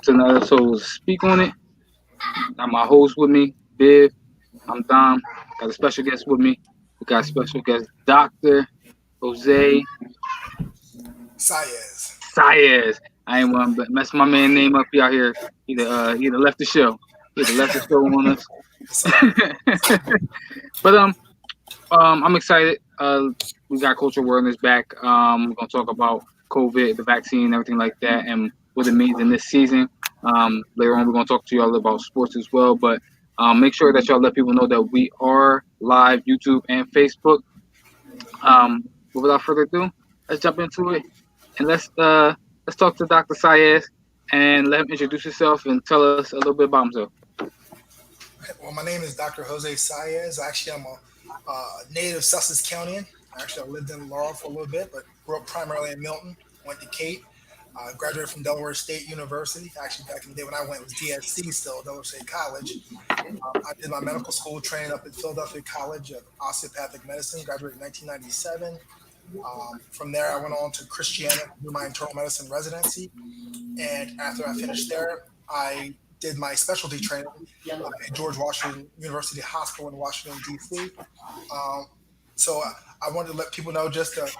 to another episode of Speak on It. Got my host with me, Viv. I'm Dom. Got a special guest with me. We got a special guest, Dr. Jose Saez. Saez. I ain't want to mess my man name up out here. He done left the show. He done left the show on us. It's all right. But I'm excited. We got cultural awareness back. We're gonna talk about COVID, the vaccine, everything like that, and what it means in this season. Later on, we're gonna talk to y'all about sports as well. But make sure that y'all let people know that we are live, YouTube and Facebook. But without further ado, let's jump into it and let's talk to Dr. Saez and let him introduce himself and tell us a little bit about himself. Well, my name is Dr. Jose Saez. Actually, I'm a native Sussex County. Actually, I lived in Laurel for a little bit, but grew up primarily in Milton. Went to Cape. Graduated from Delaware State University. Actually, back in the day when I went, it was DSC still, Delaware State College. I did my medical school training up at Philadelphia College of Osteopathic Medicine. Graduated in 1997. From there, I went on to Christiana to do my internal medicine residency. And after I finished there, I did my specialty training at George Washington University Hospital in Washington, D.C. So I wanted to let people know just to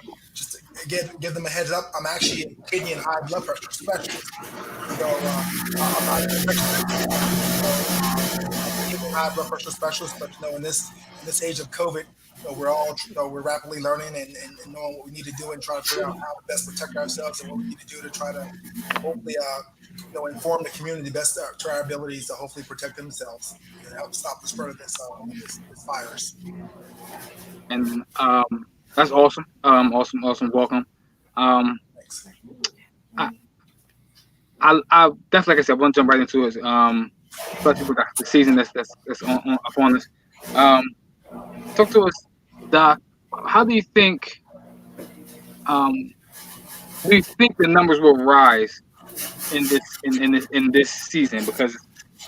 give them a heads up. I'm actually a kidney and high blood pressure specialist. So I'm not an infectious disease. Kidney and high blood pressure specialist, but in this age of COVID, we're all we're rapidly learning and knowing what we need to do and trying to figure out how to best protect ourselves and what we need to do to try to hopefully inform the community best to our abilities to hopefully protect themselves and help stop the spread of this virus. And that's awesome. Awesome. Welcome. Um, Thanks. I, I definitely, like I said, I want to jump right into it. Especially with the season that's upon us. Um, talk to us, Doc. How um, do you think the numbers will rise in this season because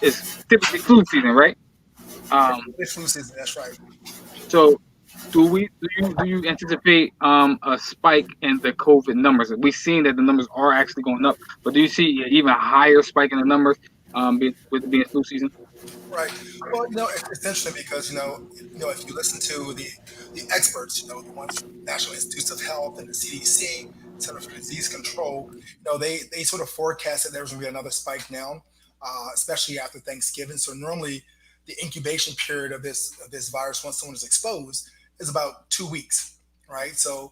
it's typically flu season, right? Um, It's flu season. That's right. so do you anticipate a spike in the COVID numbers? We've seen that the numbers are actually going up, but do you see an even higher spike in the numbers with it being flu season? Right. Well, it's interesting because if you listen to the experts, the ones from National Institutes of Health and the CDC, Center for Disease Control, they sort of forecast that there's going to be another spike now, especially after Thanksgiving. So normally, the incubation period of this virus once someone is exposed is about 2 weeks, right? So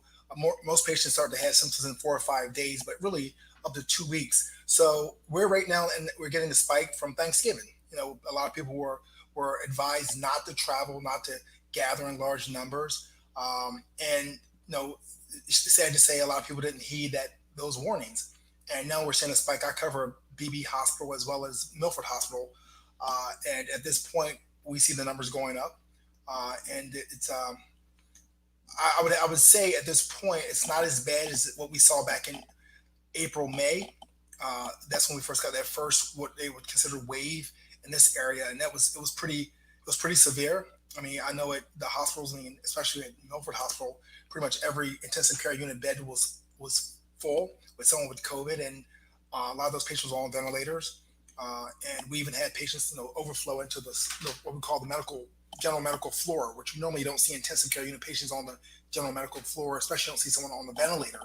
most patients start to have symptoms in 4 or 5 days, but really up to 2 weeks. So we're right now, and we're getting the spike from Thanksgiving. A lot of people were advised not to travel, not to gather in large numbers, and it's sad to say a lot of people didn't heed those warnings. And now we're seeing a spike. I cover BB Hospital as well as Milford Hospital, and at this point we see the numbers going up, and it's I would say at this point it's not as bad as what we saw back in April, May. That's when we first got that first what they would consider wave in this area, and it was pretty severe. I mean, I know at the hospitals, especially at Milford Hospital, pretty much every intensive care unit bed was full with someone with COVID, and a lot of those patients were on ventilators. And we even had patients, overflow into what we call the general medical floor, which normally you don't see intensive care unit patients on the general medical floor, especially you don't see someone on the ventilator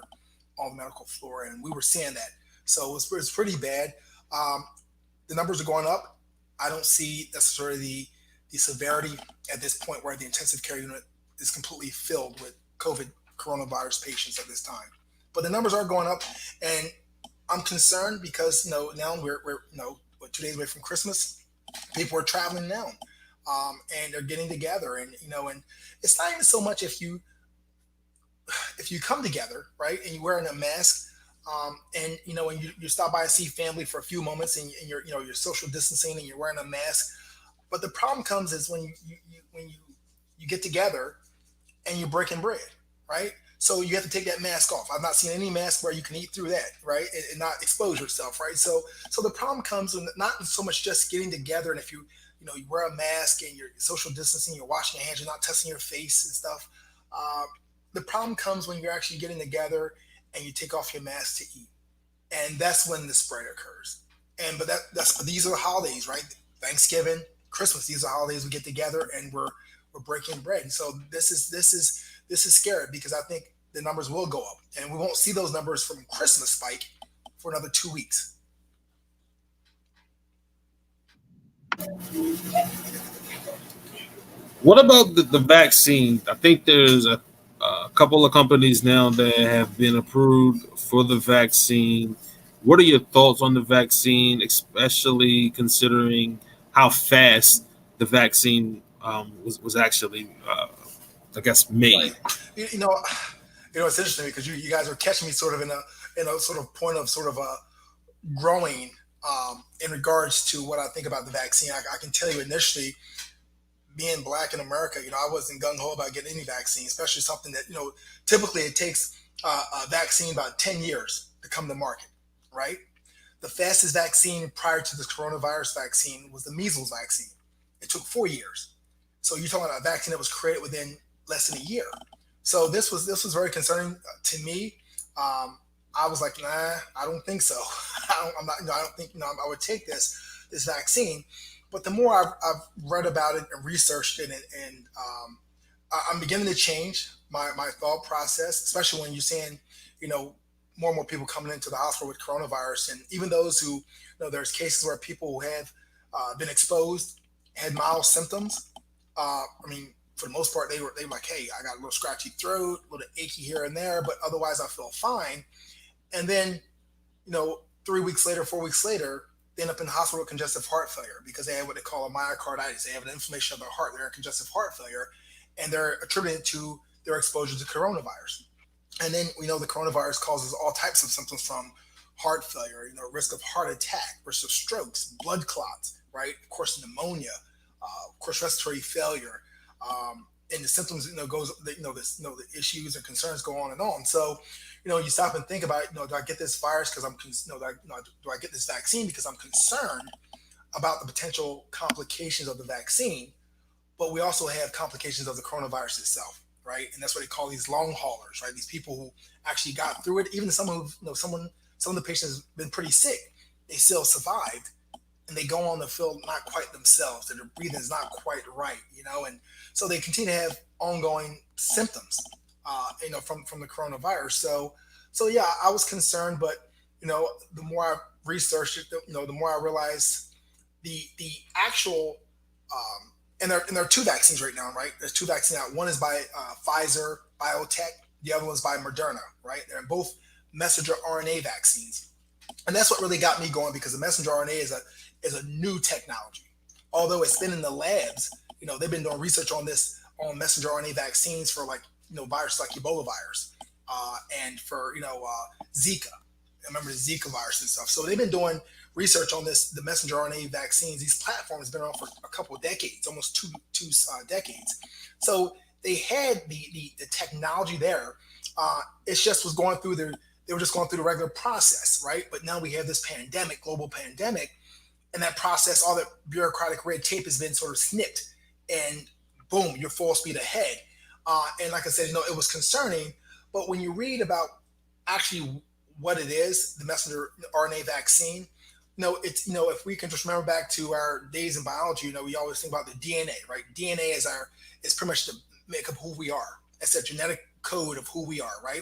on the medical floor, and we were seeing that. So it was pretty bad. Um, the numbers are going up. I don't see necessarily the severity at this point where the intensive care unit is completely filled with COVID coronavirus patients at this time. But the numbers are going up, and I'm concerned because now we're 2 days away from Christmas. People are traveling now, and they're getting together, and it's not even so much if you come together, right, and you're wearing a mask, and when you stop by and see family for a few moments, and you're social distancing and you're wearing a mask. But the problem comes is when you get together and you're breaking bread, right? So you have to take that mask off. I've not seen any mask where you can eat through that, right, and not expose yourself, right? So the problem comes when not so much just getting together, and if you wear a mask and you're social distancing, you're washing your hands, you're not touching your face and stuff. Uh, the problem comes when you're actually getting together and you take off your mask to eat, and that's when the spread occurs. And but that's but these are the holidays, right? Thanksgiving, Christmas. These are holidays we get together and we're breaking bread. And so this is scary because I think the numbers will go up, and we won't see those numbers from Christmas spike for another 2 weeks. What about the vaccine? I think there's a couple of companies now that have been approved for the vaccine. What are your thoughts on the vaccine, especially considering how fast the vaccine was actually, I guess, Right. made? You know, it's interesting because you guys are catching me sort of in a sort of point of sort of growing in regards to what I think about the vaccine. I can tell you initially, being black in America, I wasn't gung ho about getting any vaccine, especially something that typically it takes a vaccine about 10 years to come to market, right? The fastest vaccine prior to the coronavirus vaccine was the measles vaccine. It took 4 years. So you're talking about a vaccine that was created within less than a year. So this was very concerning to me. I was like, nah, I don't think so. I'm not. I don't think I would take this vaccine. But the more I've read about it and researched it, I'm beginning to change my thought process, especially when you're seeing, you know, more and more people coming into the hospital with coronavirus, and even those who, there's cases where people who have been exposed had mild symptoms. I mean, for the most part, they were like, hey, I got a little scratchy throat, a little achy here and there, but otherwise I feel fine. And then, 3 weeks later, 4 weeks later, they end up in the hospital with congestive heart failure because they have what they call a myocarditis. They have an inflammation of their heart. They're in congestive heart failure, and they're attributed to their exposure to coronavirus. And then we know the coronavirus causes all types of symptoms from heart failure, risk of heart attack, risk of strokes, blood clots, right? Of course, pneumonia, of course, respiratory failure. And the symptoms, goes, the issues and concerns go on and on. So, you stop and think about, do I get this virus because do I get this vaccine because I'm concerned about the potential complications of the vaccine? But we also have complications of the coronavirus itself, right? And that's what they call these long haulers, right? These people who actually got through it. Even someone who, some of the patients have been pretty sick, they still survived, and they go on to feel not quite themselves, that their breathing is not quite right, and so they continue to have ongoing symptoms, from the coronavirus. So yeah, I was concerned, but the more I researched it, the more I realized the actual and there are two vaccines right now, right? There's two vaccines out. One is by Pfizer Biotech. The other one's by Moderna, right? They're both messenger RNA vaccines, and that's what really got me going because the messenger RNA is a new technology. Although it's been in the labs, they've been doing research on this on messenger RNA vaccines for like viruses like Ebola virus, and for Zika. I remember the Zika virus and stuff. So they've been doing research on the messenger RNA vaccines. These platforms have been around for a couple of decades, almost two decades. So they had the technology there. It just was going through they were just going through the regular process, right? But now we have this pandemic, global pandemic, and that process, all that bureaucratic red tape has been sort of snipped, and boom, you're full speed ahead. And like I said, it was concerning. But when you read about actually what it is, the messenger RNA vaccine, it's if we can just remember back to our days in biology, we always think about the DNA, right? DNA is pretty much the makeup of who we are. It's a genetic code of who we are, right?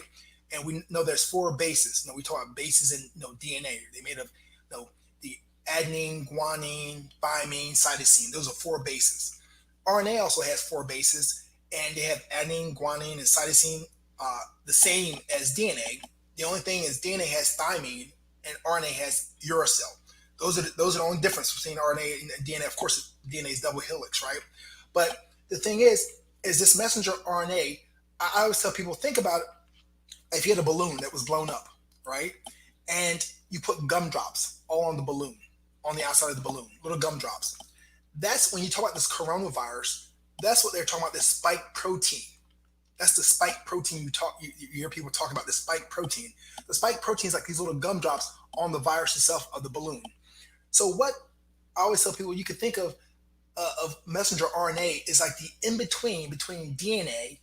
And we know there's four bases. We talk about bases in DNA. They made of the adenine, guanine, thymine, cytosine. Those are four bases. RNA also has four bases, and they have adenine, guanine, and cytosine, the same as DNA. The only thing is DNA has thymine and RNA has uracil. Those are the only difference between RNA and DNA. Of course, DNA is double helix, right? But the thing is this messenger RNA. I always tell people, think about it. If you had a balloon that was blown up, right, and you put gumdrops all on the balloon, on the outside of the balloon, little gumdrops. That's when you talk about this coronavirus. That's what they're talking about. This spike protein. That's the spike protein you hear people talk about, the spike protein. The spike protein is like these little gumdrops on the virus itself of the balloon. So what I always tell people, you can think of messenger RNA is like the in between DNA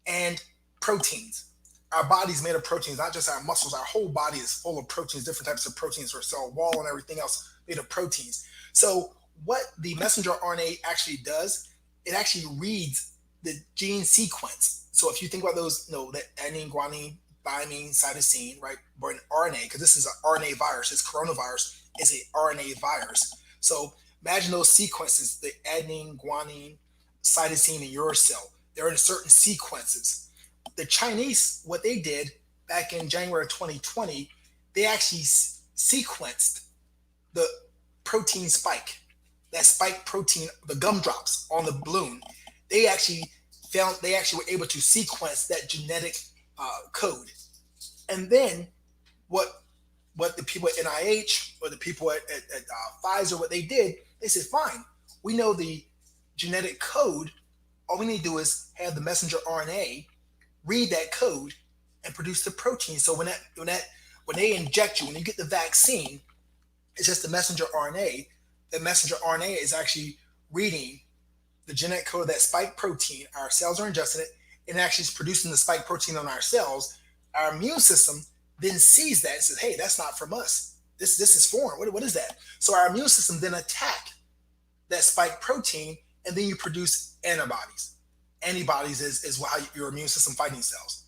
and proteins. our body's made of proteins, not just our muscles. Our whole body is full of proteins, different types of proteins, our cell wall and everything else made of proteins. So what the messenger RNA actually does, it actually reads the gene sequence. So if you think about those, that adenine, guanine, thymine, cytosine, right, or an RNA, because this is an RNA virus, this coronavirus is a RNA virus. So imagine those sequences, the adenine, guanine, cytosine in your cell. They're in certain sequences. The Chinese, what they did back in January of 2020, they actually sequenced the protein spike, that spike protein, the gumdrops on the balloon. They actually were able to sequence that genetic code. And then what the people at NIH or the people at Pfizer, what they did, they said, fine, we know the genetic code. All we need to do is have the messenger RNA read that code and produce the protein. So when they inject you, when you get the vaccine, it's just the messenger RNA. The messenger RNA is actually reading the genetic code of that spike protein. Our cells are ingesting it, and actually is producing the spike protein on our cells. Our immune system then sees that and says, hey, that's not from us. This is foreign. What is that? So our immune system then attack that spike protein, and then you produce antibodies. Antibodies is how your immune system fighting cells.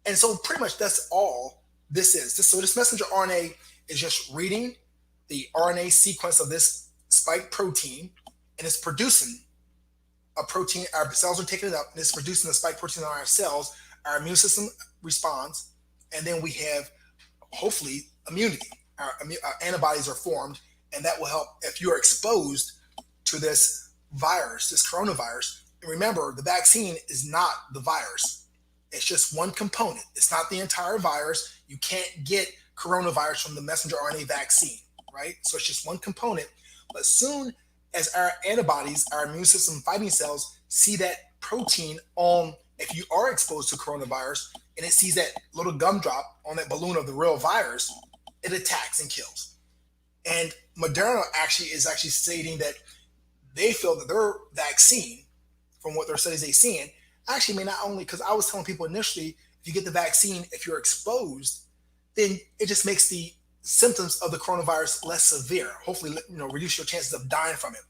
And so pretty much that's all this is. So this messenger RNA is just reading the RNA sequence of this spike protein, and it's producing a protein. Our cells are taking it up, and it's producing the spike protein on our cells. Our immune system responds, and then we have, hopefully, immunity. Our antibodies are formed, and that will help if you're exposed to this virus, this coronavirus. And remember, the vaccine is not the virus. It's just one component. It's not the entire virus. You can't get coronavirus from the messenger RNA vaccine, right? So it's just one component. But soon as our antibodies, our immune system fighting cells, see that protein on, if you are exposed to coronavirus, and it sees that little gumdrop on that balloon of the real virus, it attacks and kills. And Moderna is actually stating that they feel that their vaccine, from what their studies they've seen, actually may not only, because I was telling people initially, if you get the vaccine, if you're exposed, then it just makes the symptoms of the coronavirus less severe. Hopefully, reduce your chances of dying from it.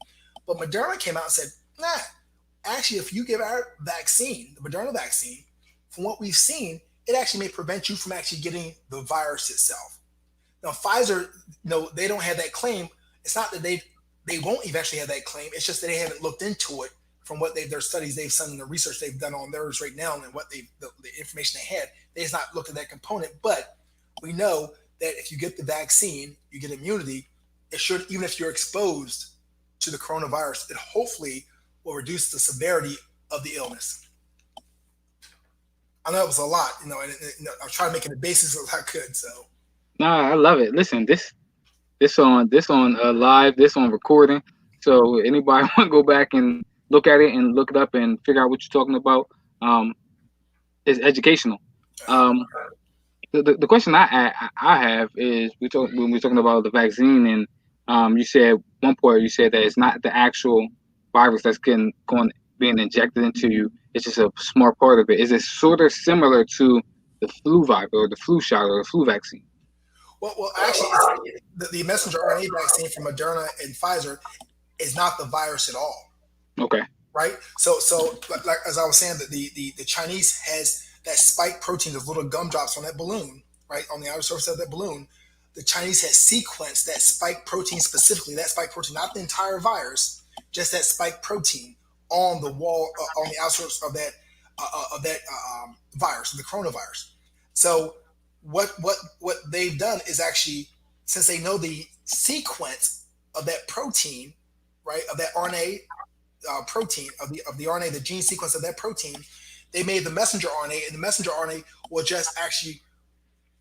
But Moderna came out and said, nah, actually, if you give our vaccine, the Moderna vaccine, from what we've seen, it actually may prevent you from actually getting the virus itself. Now, Pfizer, they don't have that claim. It's not that they won't eventually have that claim. It's just that they haven't looked into it from what their studies they've done and the research they've done on theirs right now, and what the information they had. They has not looked at that component. But we know that if you get the vaccine, you get immunity. It should, even if you're exposed to the coronavirus, it hopefully will reduce the severity of the illness. I know it was a lot, and I was trying to make it the basis as I could. So, Nah, I love it. Listen, this on live, this on recording. So anybody want to go back and look at it and look it up and figure out what you're talking about, is educational. Um, the question I have is, when we're talking about the vaccine, and you said one point, you said that it's not the actual virus that's being injected into you. It's just a small part of it. Is it sort of similar to the flu virus or the flu shot or the flu vaccine? Well, actually, the messenger RNA vaccine from Moderna and Pfizer is not the virus at all. Okay. Right. So like as I was saying, that the Chinese has that spike protein, those little gumdrops on that balloon, right, on the outer surface of that balloon. The Chinese has sequenced that spike protein specifically, that spike protein, not the entire virus, just that spike protein on the wall, on the outskirts of that virus, the coronavirus. So what they've done is actually, since they know the sequence of that protein, right, of that RNA protein, of the RNA, the gene sequence of that protein, they made the messenger RNA, and the messenger RNA will just actually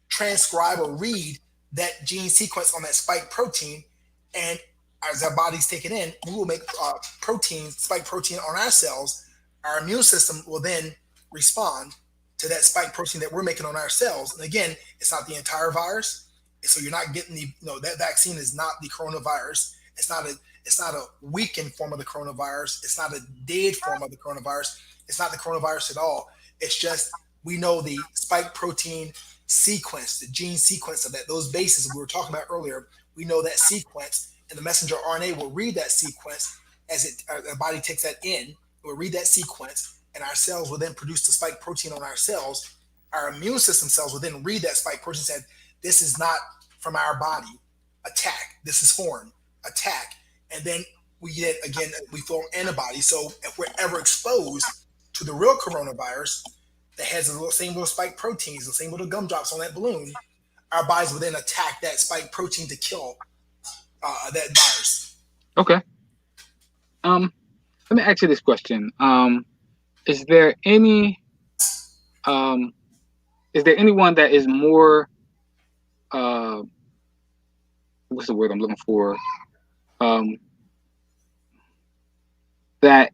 transcribe or read that gene sequence on that spike protein, and as our bodies take it in, we will make spike protein on our cells. Our immune system will then respond to that spike protein that we're making on our cells. And again, it's not the entire virus, so you're not getting that vaccine is not the coronavirus. It's not a weakened form of the coronavirus. It's not a dead form of the coronavirus. It's not the coronavirus at all. It's just We know the spike protein sequence, the gene sequence of that, those bases we were talking about earlier. We know that sequence, and the messenger RNA will read that sequence as the body takes that in. It will read that sequence, and our cells will then produce the spike protein on our cells. Our immune system cells will then read that spike protein and say, "This is not from our body. Attack. This is foreign. Attack." And then we get again we form antibodies. So if we're ever exposed to the real coronavirus that has the same little spike proteins, the same little gumdrops on that balloon, our bodies will then attack that spike protein to kill that virus. Okay. Let me ask you this question. Is there any um, is there anyone that is more uh, what's the word I'm looking for? Um, that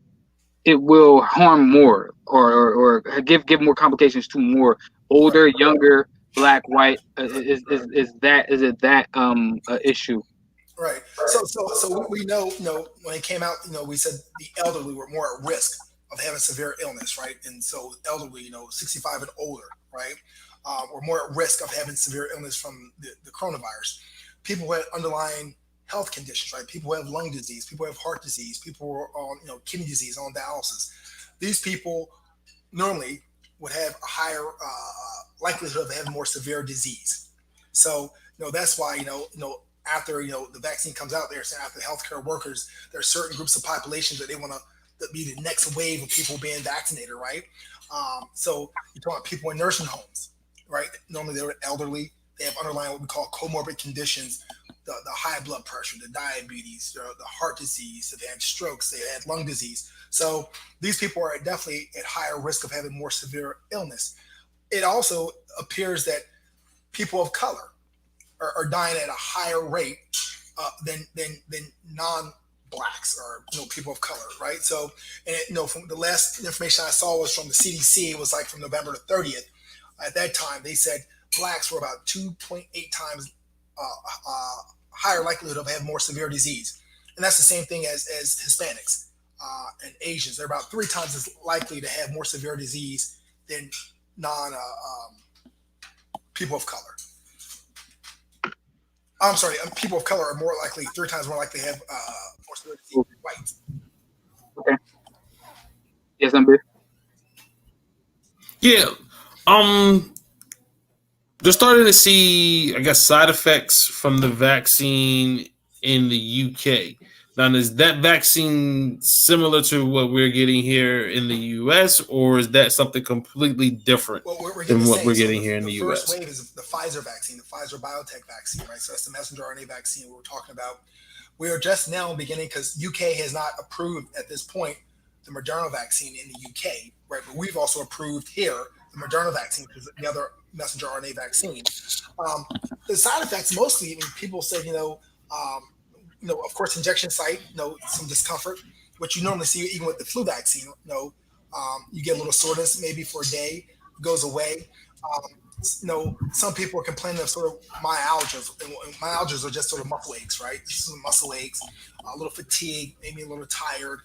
it will harm more or give more complications to more older, younger, black, white. Is it that issue? Right. So we know, when it came out, we said the elderly were more at risk of having severe illness, right? And so elderly, 65 and older, right, were more at risk of having severe illness from the coronavirus. People who had underlying health conditions, right? People who have lung disease, people who have heart disease, people who are on, kidney disease, on dialysis. These people normally would have a higher likelihood of having more severe disease. So, that's why, after the vaccine comes out there, saying after healthcare workers, there are certain groups of populations that they want to be the next wave of people being vaccinated, right? So you're talking about people in nursing homes, right? Normally they're elderly, they have underlying what we call comorbid conditions, the high blood pressure, the diabetes, the heart disease, they had strokes, they had lung disease. So these people are definitely at higher risk of having more severe illness. It also appears that people of color are dying at a higher rate than non-blacks or people of color, right? So, and from the last information I saw was from the CDC. It was like from November the 30th. At that time, they said blacks were about 2.8 times higher likelihood of having more severe disease, and that's the same thing as Hispanics and Asians. They're about 3 times as likely to have more severe disease than non people of color. I'm sorry, people of color are more likely, 3 times more likely to have more severe disease than whites. Okay. Yes, I'm good. Yeah. They're starting to see, I guess, side effects from the vaccine in the UK. Now, is that vaccine similar to what we're getting here in the US, or is that something completely different than what we're getting here in the US? The first wave is the Pfizer vaccine, the Pfizer biotech vaccine, right? So that's the messenger RNA vaccine we were talking about. We are just now beginning, because UK has not approved at this point the Moderna vaccine in the UK, right? But we've also approved here the Moderna vaccine, which is the other messenger RNA vaccine. The side effects mostly, people say, of course, injection site, some discomfort, which you normally see even with the flu vaccine. You get a little soreness maybe for a day, goes away. Some people are complaining of sort of myalgias. And myalgias are just sort of muscle aches, right? Some muscle aches, a little fatigue, maybe a little tired.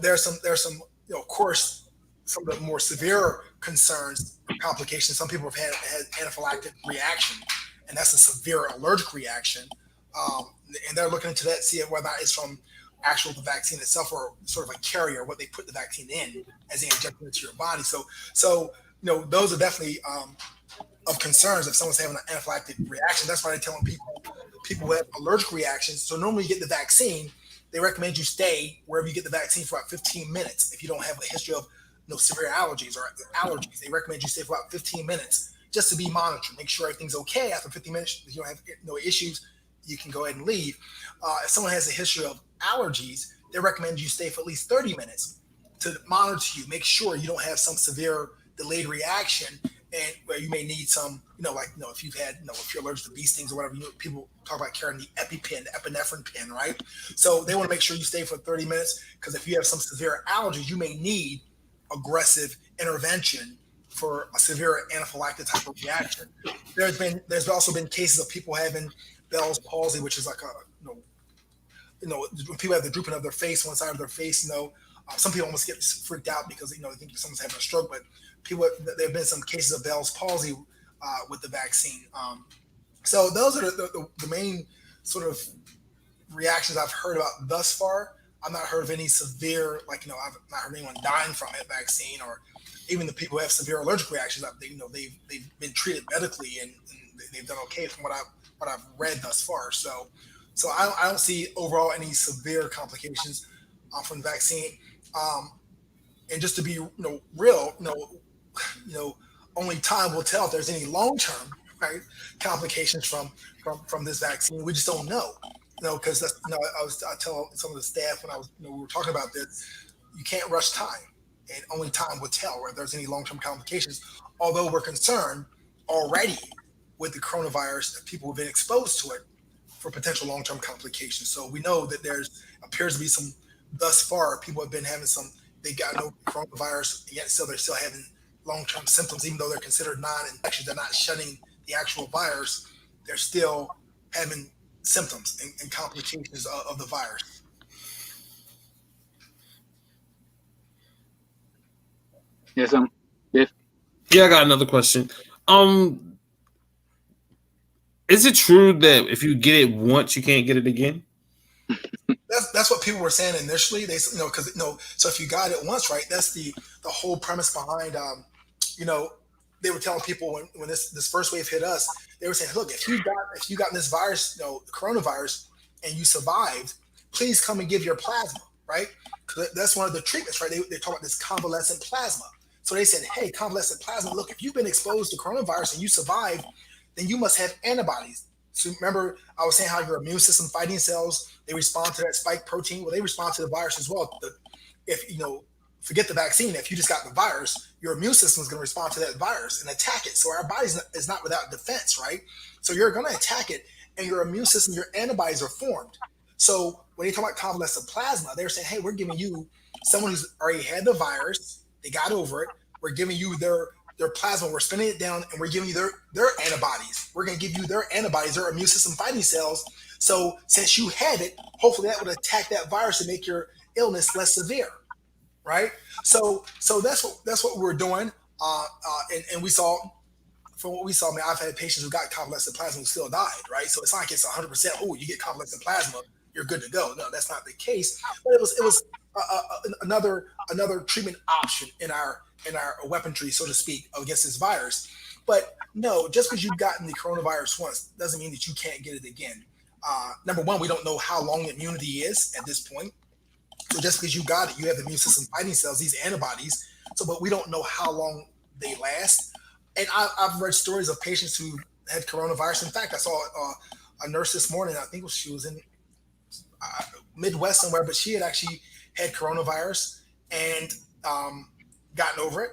There's some, of course, some of the more severe concerns, complications. Some people have had anaphylactic reaction, and that's a severe allergic reaction. And they're looking into that, see whether it's from the vaccine itself or sort of a carrier, what they put the vaccine in as they inject it into your body. So those are definitely of concerns if someone's having an anaphylactic reaction. That's why they're telling people who have allergic reactions. So normally you get the vaccine, they recommend you stay wherever you get the vaccine for about 15 minutes. If you don't have a history of severe allergies, they recommend you stay for about 15 minutes just to be monitored, make sure everything's okay. After 15 minutes, if you don't have no issues, you can go ahead and leave. If someone has a history of allergies, they recommend you stay for at least 30 minutes to monitor you, make sure you don't have some severe delayed reaction, and where you may need some, if you've had, if you're allergic to bee stings or whatever, people talk about carrying the EpiPen, the epinephrine pin, right? So they want to make sure you stay for 30 minutes, because if you have some severe allergies, you may need aggressive intervention for a severe anaphylactic type of reaction. There's also been cases of people having Bell's palsy, which is like when people have the drooping of their face, one side of their face, some people almost get freaked out because they think someone's having a stroke, but People, there have been some cases of Bell's palsy with the vaccine. So those are the main sort of reactions I've heard about thus far. I've not heard of any severe, like, I've not heard anyone dying from that vaccine, or even the people who have severe allergic reactions. They've been treated medically, and they've done okay from what I've read thus far. So I don't see overall any severe complications from the vaccine. Um, and just to be real, only time will tell if there's any long term, right, complications from this vaccine. We just don't know. Because I tell some of the staff when we were talking about this, you can't rush time, and only time will tell whether there's any long term complications. Although we're concerned already with the coronavirus that people have been exposed to it for potential long term complications. So we know that there's appears to be some thus far. People have been having some. They got no coronavirus, and yet still they're still having long term symptoms, even though they're considered non-infectious. They're not shedding the actual virus. They're still having symptoms and complications of the virus. Yes, if Yeah, I got another question. Um, is it true that if you get it once, you can't get it again? That's what people were saying initially. They because so if you got it once, right, that's the whole premise behind you know they were telling people when this first wave hit us, they were saying, look, if you got this virus, the coronavirus, and you survived, please come and give your plasma, right? Because that's one of the treatments, right? They talk about this convalescent plasma. So they said, hey, convalescent plasma, look, if you've been exposed to coronavirus and you survived, then you must have antibodies. So remember, I was saying how your immune system fighting cells, they respond to that spike protein. Well, they respond to the virus as well. If forget the vaccine, if you just got the virus, your immune system is going to respond to that virus and attack it. So our body is not without defense, right? So you're going to attack it, and your immune system, your antibodies are formed. So when they talk about convalescent plasma, they're saying, hey, we're giving you someone who's already had the virus, they got over it. We're giving you their plasma. We're spinning it down, and we're giving you their antibodies. We're going to give you their antibodies, their immune system fighting cells. So since you had it, hopefully that would attack that virus and make your illness less severe, right? So that's what we're doing. And we saw, from what we saw, man, I've had patients who got convalescent plasma who still died, right? So it's not like it's 100%. Oh, you get convalescent plasma, you're good to go. No, that's not the case. But it was another treatment option in our weaponry, so to speak, against this virus. But no, just because you've gotten the coronavirus once doesn't mean that you can't get it again. Number one, we don't know how long immunity is at this point. So just because you got it, you have the immune system fighting cells, these antibodies. So, but we don't know how long they last. And I've read stories of patients who had coronavirus. In fact, I saw a nurse this morning. I think she was in Midwest somewhere, but she had actually had coronavirus and gotten over it.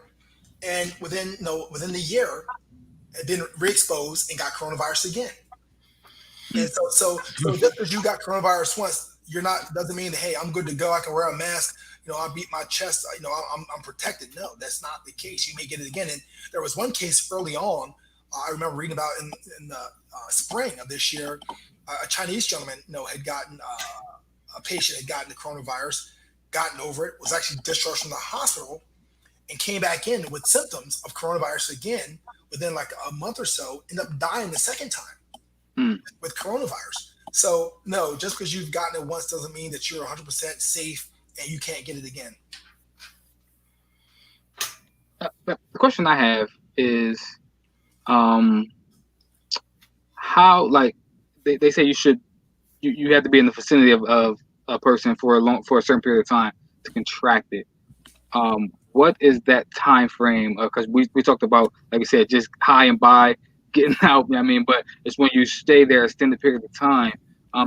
And within the year, had been re-exposed and got coronavirus again. And so just because you got coronavirus once, you're not doesn't mean that, hey, I'm good to go. I can wear a mask. I beat my chest. I'm protected. No, that's not the case. You may get it again. And there was one case early on. I remember reading about in the spring of this year, a Chinese gentleman, had gotten a patient had gotten the coronavirus, gotten over it, was actually discharged from the hospital, and came back in with symptoms of coronavirus again within like a month or so. Ended up dying the second time with coronavirus. So no, just because you've gotten it once doesn't mean that you're 100% safe and you can't get it again. The question I have is, how, like, they say you have to be in the vicinity of a person for a certain period of time to contract it. What is that time frame? Because we talked about, like we said, just high and by, getting out. But it's when you stay there an extended period of time.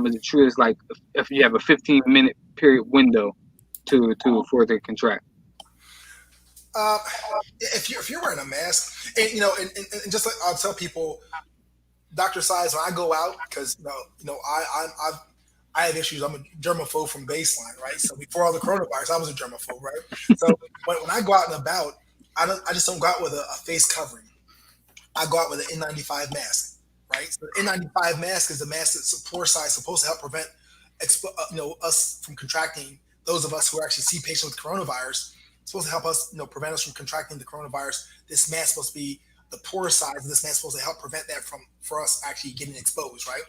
Is it true? It's like if you have a 15-minute period window for it to contract. If you're wearing a mask, and and just like I'll tell people, Dr. Saez, when I go out, because I have issues. I'm a germaphobe from baseline, right? So before all the coronavirus, I was a germaphobe, right? So when I go out and about, I just don't go out with a face covering. I go out with an N95 mask, right? So the N95 mask is a mask that's pore size, supposed to help prevent us from contracting. Those of us who actually see patients with coronavirus, supposed to help us, prevent us from contracting the coronavirus. This mask supposed to be the pore size of this mask supposed to help prevent that from for us actually getting exposed, right?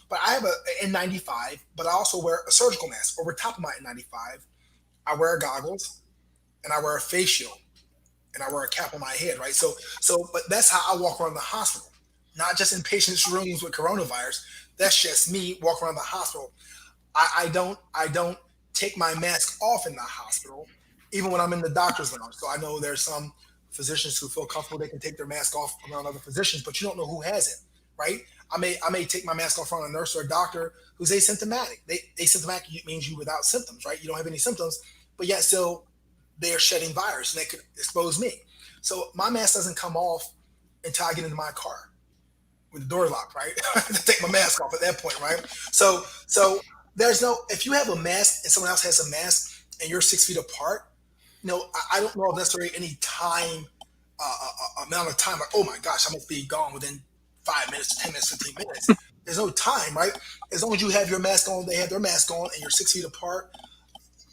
But I have a N95, but I also wear a surgical mask over top of my N95. I wear goggles and I wear a face shield and I wear a cap on my head, right? But that's how I walk around the hospital, not just in patients' rooms with coronavirus. That's just me walking around the hospital. I don't take my mask off in the hospital, even when I'm in the doctor's lounge. So I know there's some physicians who feel comfortable they can take their mask off around other physicians, but you don't know who has it, right? I may take my mask off around a nurse or a doctor who's asymptomatic. Asymptomatic means you without symptoms, right? You don't have any symptoms, but yet still they are shedding virus and they could expose me. So my mask doesn't come off until I get into my car with the door locked, right? To take my mask off at that point, right? So there's no, if you have a mask and someone else has a mask and you're 6 feet apart, I don't know if necessarily any time, amount of time, like, oh my gosh, I must be gone within 5 minutes, 10 minutes, 15 minutes. There's no time, right? As long as you have your mask on, they have their mask on, and you're 6 feet apart,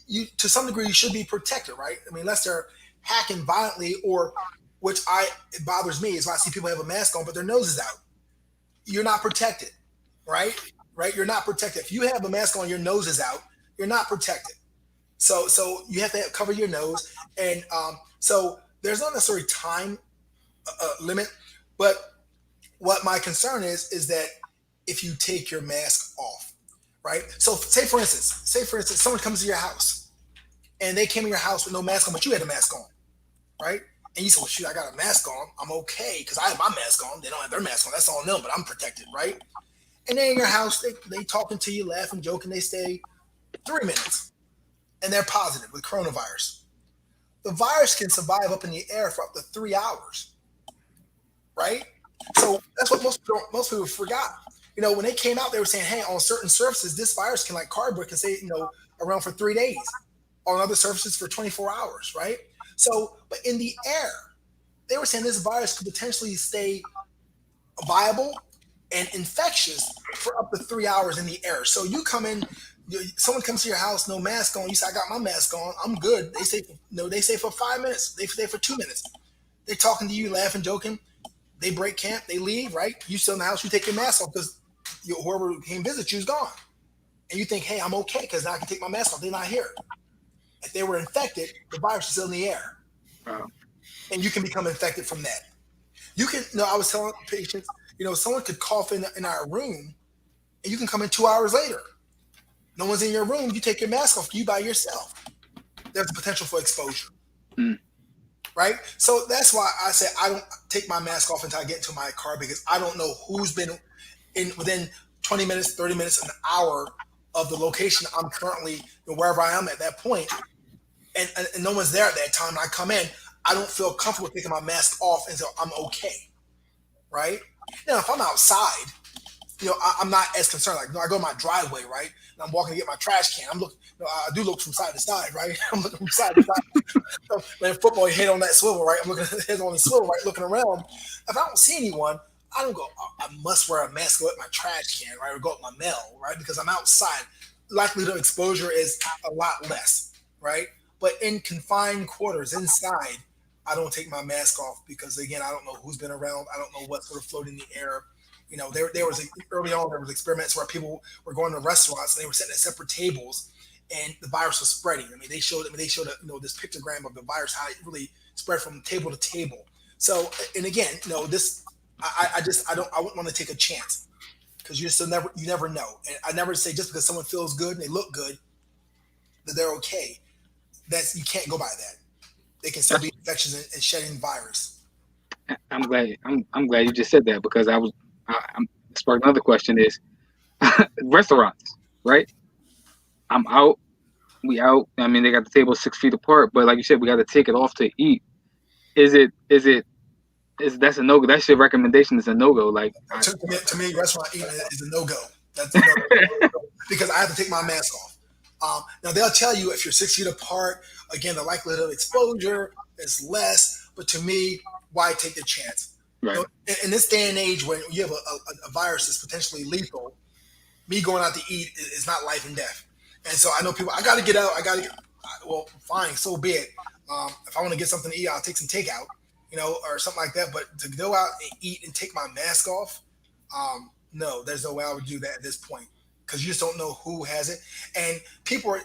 you, to some degree, you should be protected, right? I mean, unless they're hacking violently, or it bothers me is when I see people have a mask on, but their nose is out. You're not protected, right? Right? You're not protected. If you have a mask on, your nose is out, you're not protected. So you have to cover your nose, and so there's not necessarily time limit, but what my concern is that if you take your mask off, right? So say for instance, someone comes to your house and they came in your house with no mask on, but you had a mask on, right? And you said, well, shoot, I got a mask on. I'm okay because I have my mask on. They don't have their mask on. That's on them, but I'm protected, right? And they're in your house, they talking to you, laughing, joking. They stay 3 minutes and they're positive with coronavirus. The virus can survive up in the air for up to 3 hours, right? So that's what most people forgot. When they came out, they were saying, hey, on certain surfaces, this virus can, like cardboard, can stay, around for 3 days. On other surfaces for 24 hours, right? So, but in the air, they were saying this virus could potentially stay viable and infectious for up to 3 hours in the air. So you come in, someone comes to your house, no mask on. You say, I got my mask on. I'm good. They say, no, they say for 5 minutes. They say for 2 minutes. They're talking to you, laughing, joking. They break camp. They leave, right? You still in the house. You take your mask off because whoever came visit you is gone. And you think, hey, I'm okay because now I can take my mask off. They're not here. If they were infected, the virus is still in the air. Wow. And you can become infected from that. You can, I was telling patients, someone could cough in our room and you can come in 2 hours later. No one's in your room. You take your mask off, you by yourself. There's a potential for exposure. Right? So that's why I say I don't take my mask off until I get into my car, because I don't know who's been within 20 minutes, 30 minutes, an hour of the location I'm currently, wherever I am at that point, and no one's there at that time. And I come in, I don't feel comfortable taking my mask off until I'm okay, right? Now, if I'm outside, I'm not as concerned. Like, I go to my driveway, right? And I'm walking to get my trash can. I'm looking, I do look from side to side, right? I'm looking from side to side. So, when football, you head on that swivel, right? I'm looking head on the swivel, right? Looking around. If I don't see anyone, I don't go, I must wear a mask, go at my trash can, right? Or go at my mail, right? Because I'm outside. Likelihood of exposure is a lot less, right? But in confined quarters, inside, I don't take my mask off because, again, I don't know who's been around. I don't know what's sort of floating in the air. There was early on, there was experiments where people were going to restaurants and they were sitting at separate tables and the virus was spreading. They showed this pictogram of the virus, how it really spread from table to table. So, and again, this, I wouldn't want to take a chance because you never know. And I never say just because someone feels good and they look good that they're okay. You can't go by that. They can still be infectious and shedding virus. I'm glad you just said that, because I'm sparked another question is restaurants, right? I'm out, we out. I mean, they got the table 6 feet apart, but like you said, we got to take it off to eat. Is that's a no go? That's your recommendation? Is a no go? Like, to me, restaurant eating is a no go. That's a no go because I have to take my mask off. Now they'll tell you if you're 6 feet apart, again, the likelihood of exposure is less. But to me, why take the chance? right. In this day and age, when you have a virus that's potentially lethal, me going out to eat is not life and death. And so I know people, I got to get out. Well, fine, so be it. If I want to get something to eat, I'll take some takeout, or something like that. But to go out and eat and take my mask off, no, there's no way I would do that at this point because you just don't know who has it. And people are,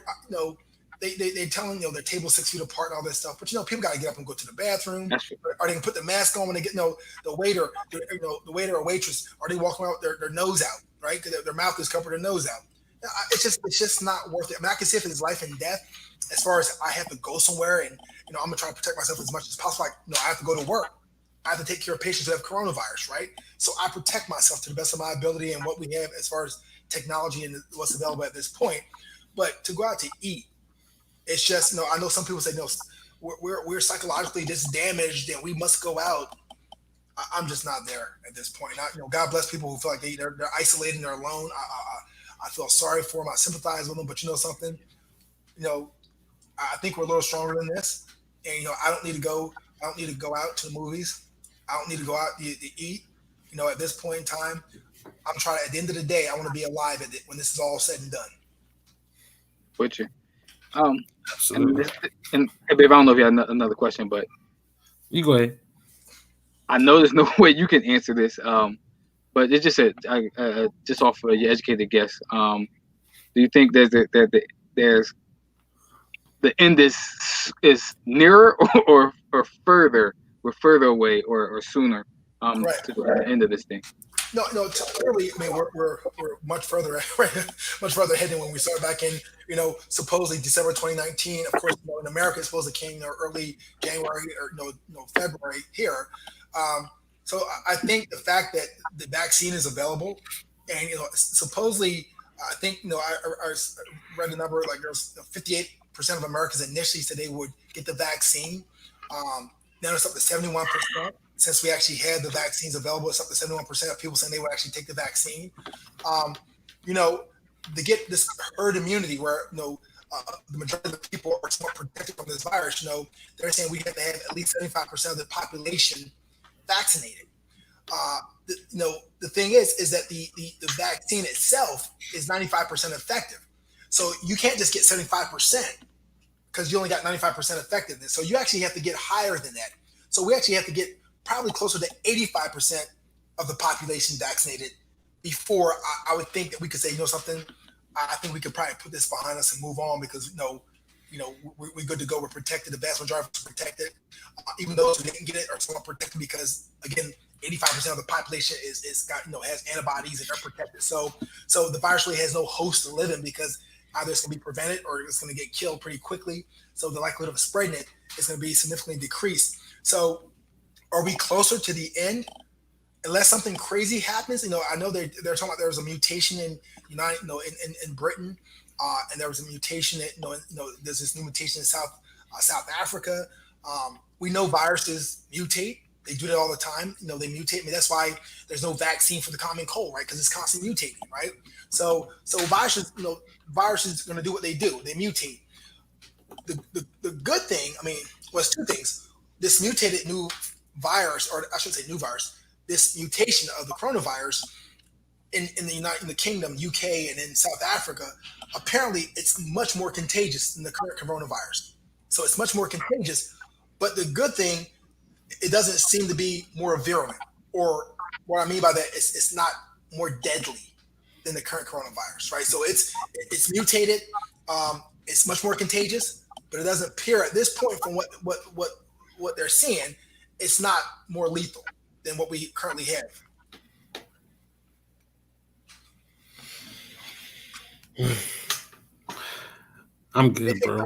they telling they're table 6 feet apart and all this stuff. But people got to get up and go to the bathroom. That's true. Are they gonna put the mask on when they get the waiter, the waiter or waitress? Are they walking around with their nose out, right? Because their mouth is covered, their nose out. It's just not worth it. I mean, I can see if it's life and death. As far as I have to go somewhere and I'm gonna try to protect myself as much as possible. Like I have to go to work. I have to take care of patients who have coronavirus, right? So I protect myself to the best of my ability and what we have as far as technology and what's available at this point. But to go out to eat, it's just I know some people say no, we're psychologically just damaged and we must go out. I'm just not there at this point. God bless people who feel like they're isolated and they're alone. I feel sorry for them. I sympathize with them. But something, you know, I think we're a little stronger than this. And I don't need to go. I don't need to go out to the movies. I don't need to go out to eat. At this point in time, I'm trying. At the end of the day, I want to be alive when this is all said and done. With you. Absolutely. And hey, babe, I don't know if you had another question, but You go ahead. I know there's no way you can answer this. But it's just just off of your educated guess. Do you think there's the end is nearer or further? We're further away or sooner Right. to the end of this thing. No. Clearly, I mean, we're much further much further ahead than when we started back in supposedly December 2019. Of course, in America, it's supposed to came early January or February here. So I think the fact that the vaccine is available, and supposedly, I think I read the number like there's 58% of Americans initially said they would get the vaccine. Now it's up to 71%. Since we actually had the vaccines available, it's up to 71% of people saying they would actually take the vaccine. To get this herd immunity where the majority of the people are somewhat protected from this virus, they're saying we have to have at least 75% of the population vaccinated. The thing is that the vaccine itself is 95% effective. So you can't just get 75% because you only got 95% effectiveness. So you actually have to get higher than that. So we actually have to get probably closer to 85% of the population vaccinated before I would think that we could say, something, I think we could probably put this behind us and move on because, we're good to go. We're protected. The vast majority of us are protected. Even those who didn't get it are somewhat protected because, again, 85% of the population is got has antibodies and they're protected. So the virus really has no host to live in because either it's going to be prevented or it's going to get killed pretty quickly. So the likelihood of spreading it is going to be significantly decreased. So are we closer to the end? Unless something crazy happens, I know they're talking about there was a mutation in in Britain, and there was a mutation that there's this new mutation in South Africa. We know viruses mutate; they do that all the time. They mutate. I mean, that's why there's no vaccine for the common cold, right? Because it's constantly mutating, right? So viruses are going to do what they do; they mutate. The good thing, I mean, was two things: this mutated new virus, or I should say new virus. This mutation of the coronavirus in the Kingdom, UK, and in South Africa, apparently it's much more contagious than the current coronavirus. So it's much more contagious. But the good thing, it doesn't seem to be more virulent. Or what I mean by that is it's not more deadly than the current coronavirus, right? So it's mutated. It's much more contagious, but it doesn't appear at this point from what they're seeing, it's not more lethal than what we currently have. I'm good, bro.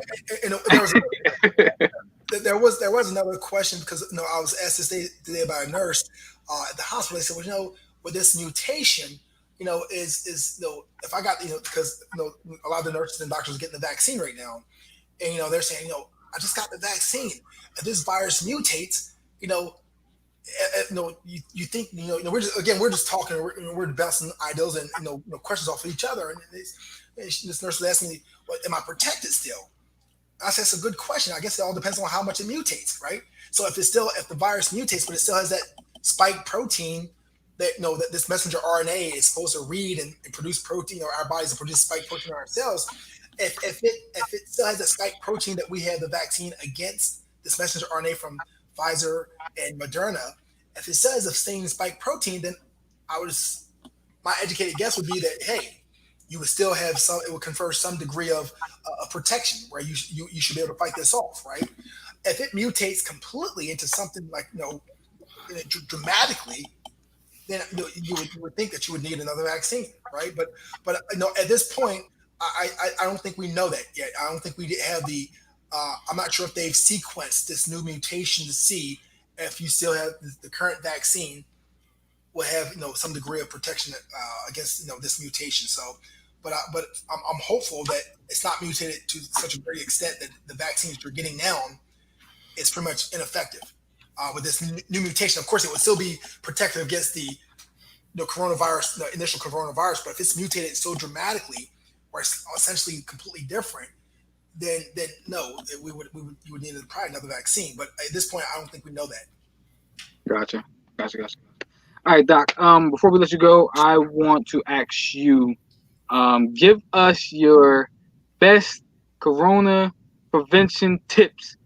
There was another question because I was asked this today by a nurse at the hospital. They said, well, with this mutation, is if I got because a lot of the nurses and doctors are getting the vaccine right now, and they're saying I just got the vaccine. If this virus mutates, you think we're just talking, we're bouncing ideas and questions off of each other, and this nurse was asking me, "Well, am I protected still?" I said, "That's a good question. I guess it all depends on how much it mutates, right? So if the virus mutates, but it still has that spike protein that that this messenger RNA is supposed to read and produce protein, or our bodies produce spike protein in our cells. If it still has that spike protein that we have the vaccine against this messenger RNA from Pfizer and Moderna, if it says of same spike protein, then I would my educated guess would be that hey, you would still have some. It would confer some degree of protection where you should be able to fight this off, right? If it mutates completely into something like dramatically, then you would think that you would need another vaccine, right? But at this point, I don't think we know that yet. I don't think we have the. I'm not sure if they've sequenced this new mutation to see if you still have the current vaccine will have some degree of protection against this mutation. So, but I'm hopeful that it's not mutated to such a great extent that the vaccines you're getting now is pretty much ineffective with this new mutation. Of course, it would still be protective against the coronavirus, the initial coronavirus. But if it's mutated so dramatically, or it's essentially completely different, then no, you would need probably another vaccine. But at this point, I don't think we know that. Gotcha. All right, Doc. Before we let you go, I want to ask you, give us your best corona prevention tips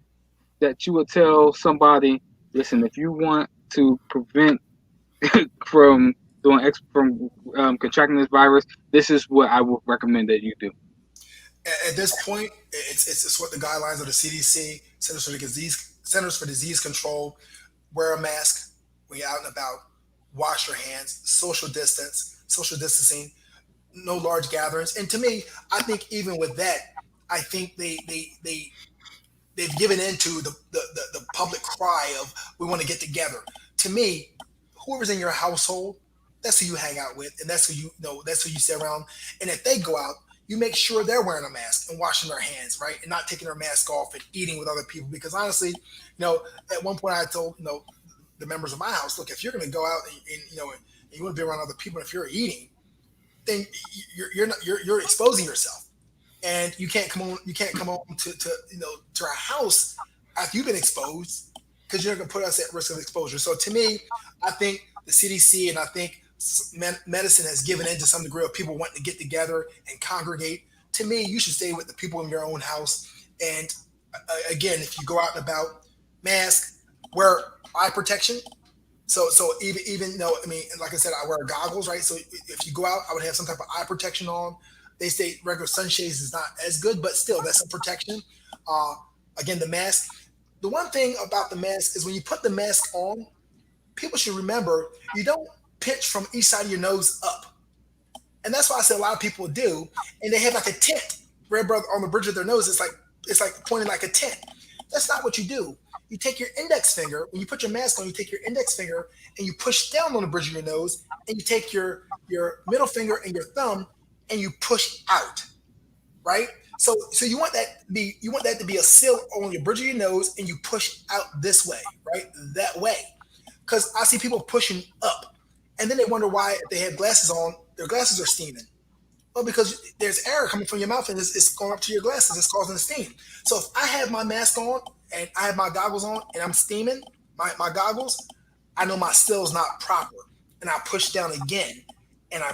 that you would tell somebody. Listen, if you want to prevent from from contracting this virus, this is what I would recommend that you do. At this point, it's what the guidelines of the CDC, Centers for Disease Control. Wear a mask when you're out and about. Wash your hands. Social distancing. No large gatherings. And to me, I think even with that, I think they've given into the public cry of we want to get together. To me, whoever's in your household, that's who you hang out with, and that's who that's who you sit around. And if they go out, you make sure they're wearing a mask and washing their hands, right, and not taking their mask off and eating with other people. Because honestly, at one point I told the members of my house, look, if you're going to go out and you want to be around other people, and if you're eating, then you're exposing yourself, and you can't come home to our house after you've been exposed, because you're going to put us at risk of exposure. So to me, I think the CDC and I think medicine has given in to some degree of people wanting to get together and congregate. To me, you should stay with the people in your own house. And again, if you go out and about, mask, wear eye protection. So even like I said, I wear goggles, right? So if you go out, I would have some type of eye protection on. They say regular sunshades is not as good, but still, that's a protection. Again, the mask. The one thing about the mask is when you put the mask on, people should remember you don't pinch from each side of your nose up. And that's why I said a lot of people do. And they have like a tent right on the bridge of their nose. It's like pointing like a tent. That's not what you do. You take your index finger, when you put your mask on, you take your index finger and you push down on the bridge of your nose, and you take your middle finger and your thumb and you push out, right? So you want that to be a seal on your bridge of your nose, and you push out this way, right? That way. Because I see people pushing up, and then they wonder why if they have glasses on, their glasses are steaming. Well, because there's air coming from your mouth and it's going up to your glasses. It's causing steam. So if I have my mask on and I have my goggles on and I'm steaming my goggles, I know my seal is not proper. And I push down again and I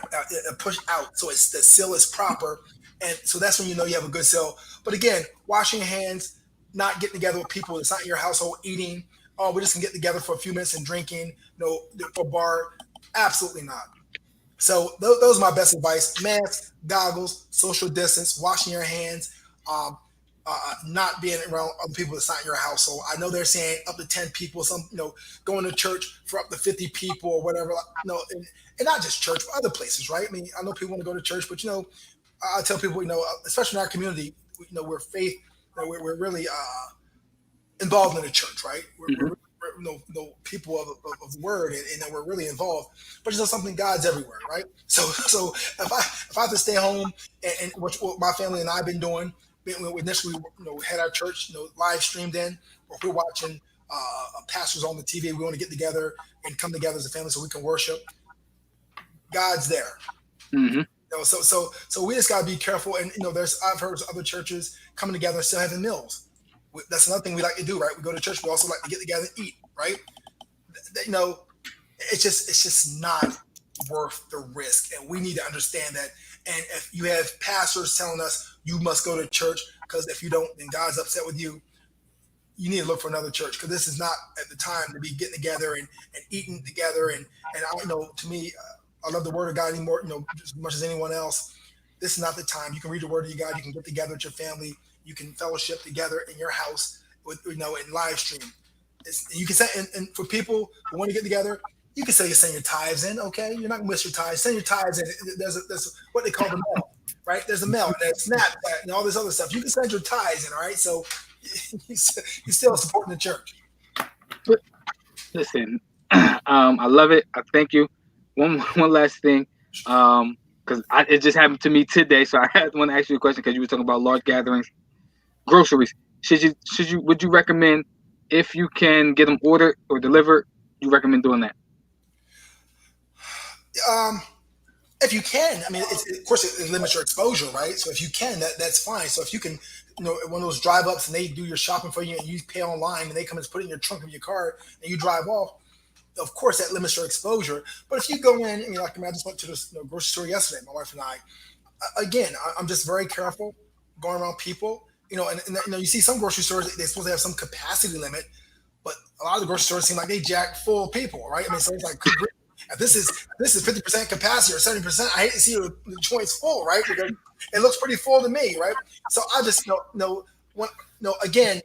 push out. So the seal is proper. And so that's when you know you have a good seal. But again, washing your hands, not getting together with people. It's not in your household eating. Oh, we're just going to get together for a few minutes and drinking. No, for bar. Absolutely not. So those are my best advice: mask, goggles, social distance, washing your hands, not being around other people that's not in your household. I know they're saying up to 10 people, going to church for up to 50 people or whatever. And not just church, but other places, right? I mean, I know people want to go to church, but I tell people, especially in our community, we're faith, we're really involved in the church, right? We're people of the word, and we're really involved. But something, God's everywhere, right? So if I have to stay home, and what my family and I have been doing, we initially had our church live streamed in, or we're watching pastors on the TV. We want to get together and come together as a family so we can worship. God's there. Mm-hmm. So we just got to be careful. And I've heard other churches coming together and still having meals. That's another thing we like to do, right? We go to church. We also like to get together and eat, right? It's just not worth the risk, and we need to understand that. And if you have pastors telling us you must go to church because if you don't, then God's upset with you. you need to look for another church because this is not at the time to be getting together and eating together. And I to me, I love the Word of God anymore, as much as anyone else. This is not the time. You can read the Word of God. You can get together with your family. You can fellowship together in your house with in live stream. You can say, and for people who want to get together, you can say you send your tithes in. Okay, you're not gonna miss your tithes. Send your tithes in. There's what they call the mail, right? There's a mail and there's Snapchat and all this other stuff. You can send your tithes in. All right, so you're still supporting the church. Listen, I love it. I thank you. One last thing, because it just happened to me today, so I had want to ask you a question because you were talking about large gatherings, groceries. Should you would you recommend if you can get them ordered or delivered? You recommend doing that? Um, if you can, I mean, of course, it limits your exposure, right? So if you can, that's fine. So if you can, one of those drive ups and they do your shopping for you and you pay online and they come and put it in your trunk of your car and you drive off, of course, that limits your exposure. But if you go in, and like I just went to the grocery store yesterday, my wife and I. Again, I'm just very careful going around people. And you see some grocery stores they're supposed to have some capacity limit, but a lot of the grocery stores seem like they jack full of people, right? I mean, so it's like, if this is 50% capacity or 70%, I hate to see the joint's full, right? Because it looks pretty full to me, right? So I just again,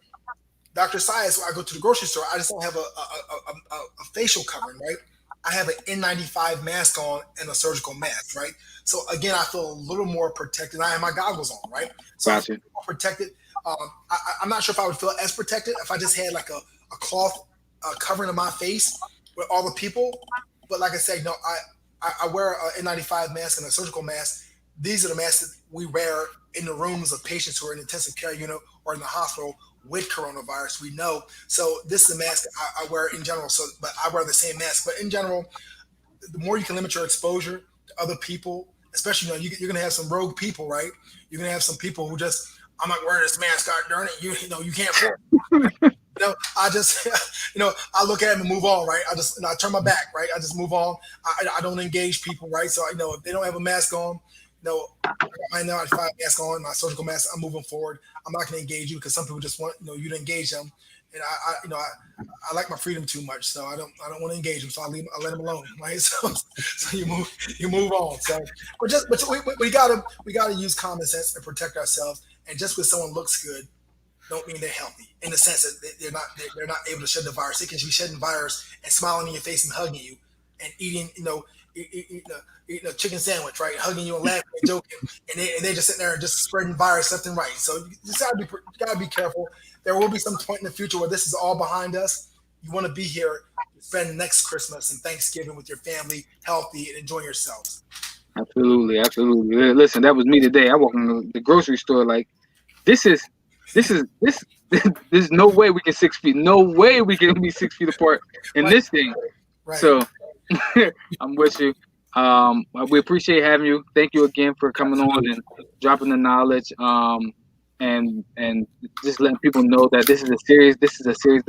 Dr. Saez, when I go to the grocery store, I just don't have a facial covering, right? I have an N95 mask on and a surgical mask, right? So again, I feel a little more protected. I have my goggles on, right? So Gotcha. I feel more protected. I'm not sure if I would feel as protected if I just had like a cloth covering of my face with all the people. But like I said, I wear an N95 mask and a surgical mask. These are the masks that we wear in the rooms of patients who are in intensive care unit or in the hospital with coronavirus. We know. So this is a mask I wear in general. So, but I wear the same mask. But in general, the more you can limit your exposure to other people, especially you're going to have some rogue people, right? You're going to have some people who just, I'm not wearing this mask. God darn it, you can't afford it. I just, I look at them and move on, right? I turn my back, right? I just move on. I don't engage people, right? So if they don't have a mask on, I got my N95 mask on, my surgical mask. I'm moving forward. I'm not going to engage you because some people just want you to engage them, and I like my freedom too much, so I don't want to engage them. So I let them alone, right? So you move on. So, but we gotta use common sense and protect ourselves. And just because someone looks good, don't mean they're healthy in the sense that they're not able to shed the virus. They can be shedding virus and smiling in your face and hugging you and eating eating a chicken sandwich, right? Hugging you and laughing and joking, and they just sitting there and just spreading virus left and right. So you gotta be careful. There will be some point in the future where this is all behind us. You want to be here, spend next Christmas and Thanksgiving with your family, healthy and enjoying yourselves. Absolutely, absolutely. Listen, that was me today. I walk in the grocery store like this is this. There's no way we can 6 feet. No way we can be 6 feet apart in this thing. Right. So I'm with you. We appreciate having you. Thank you again for coming on and dropping the knowledge. And just letting people know that this is a serious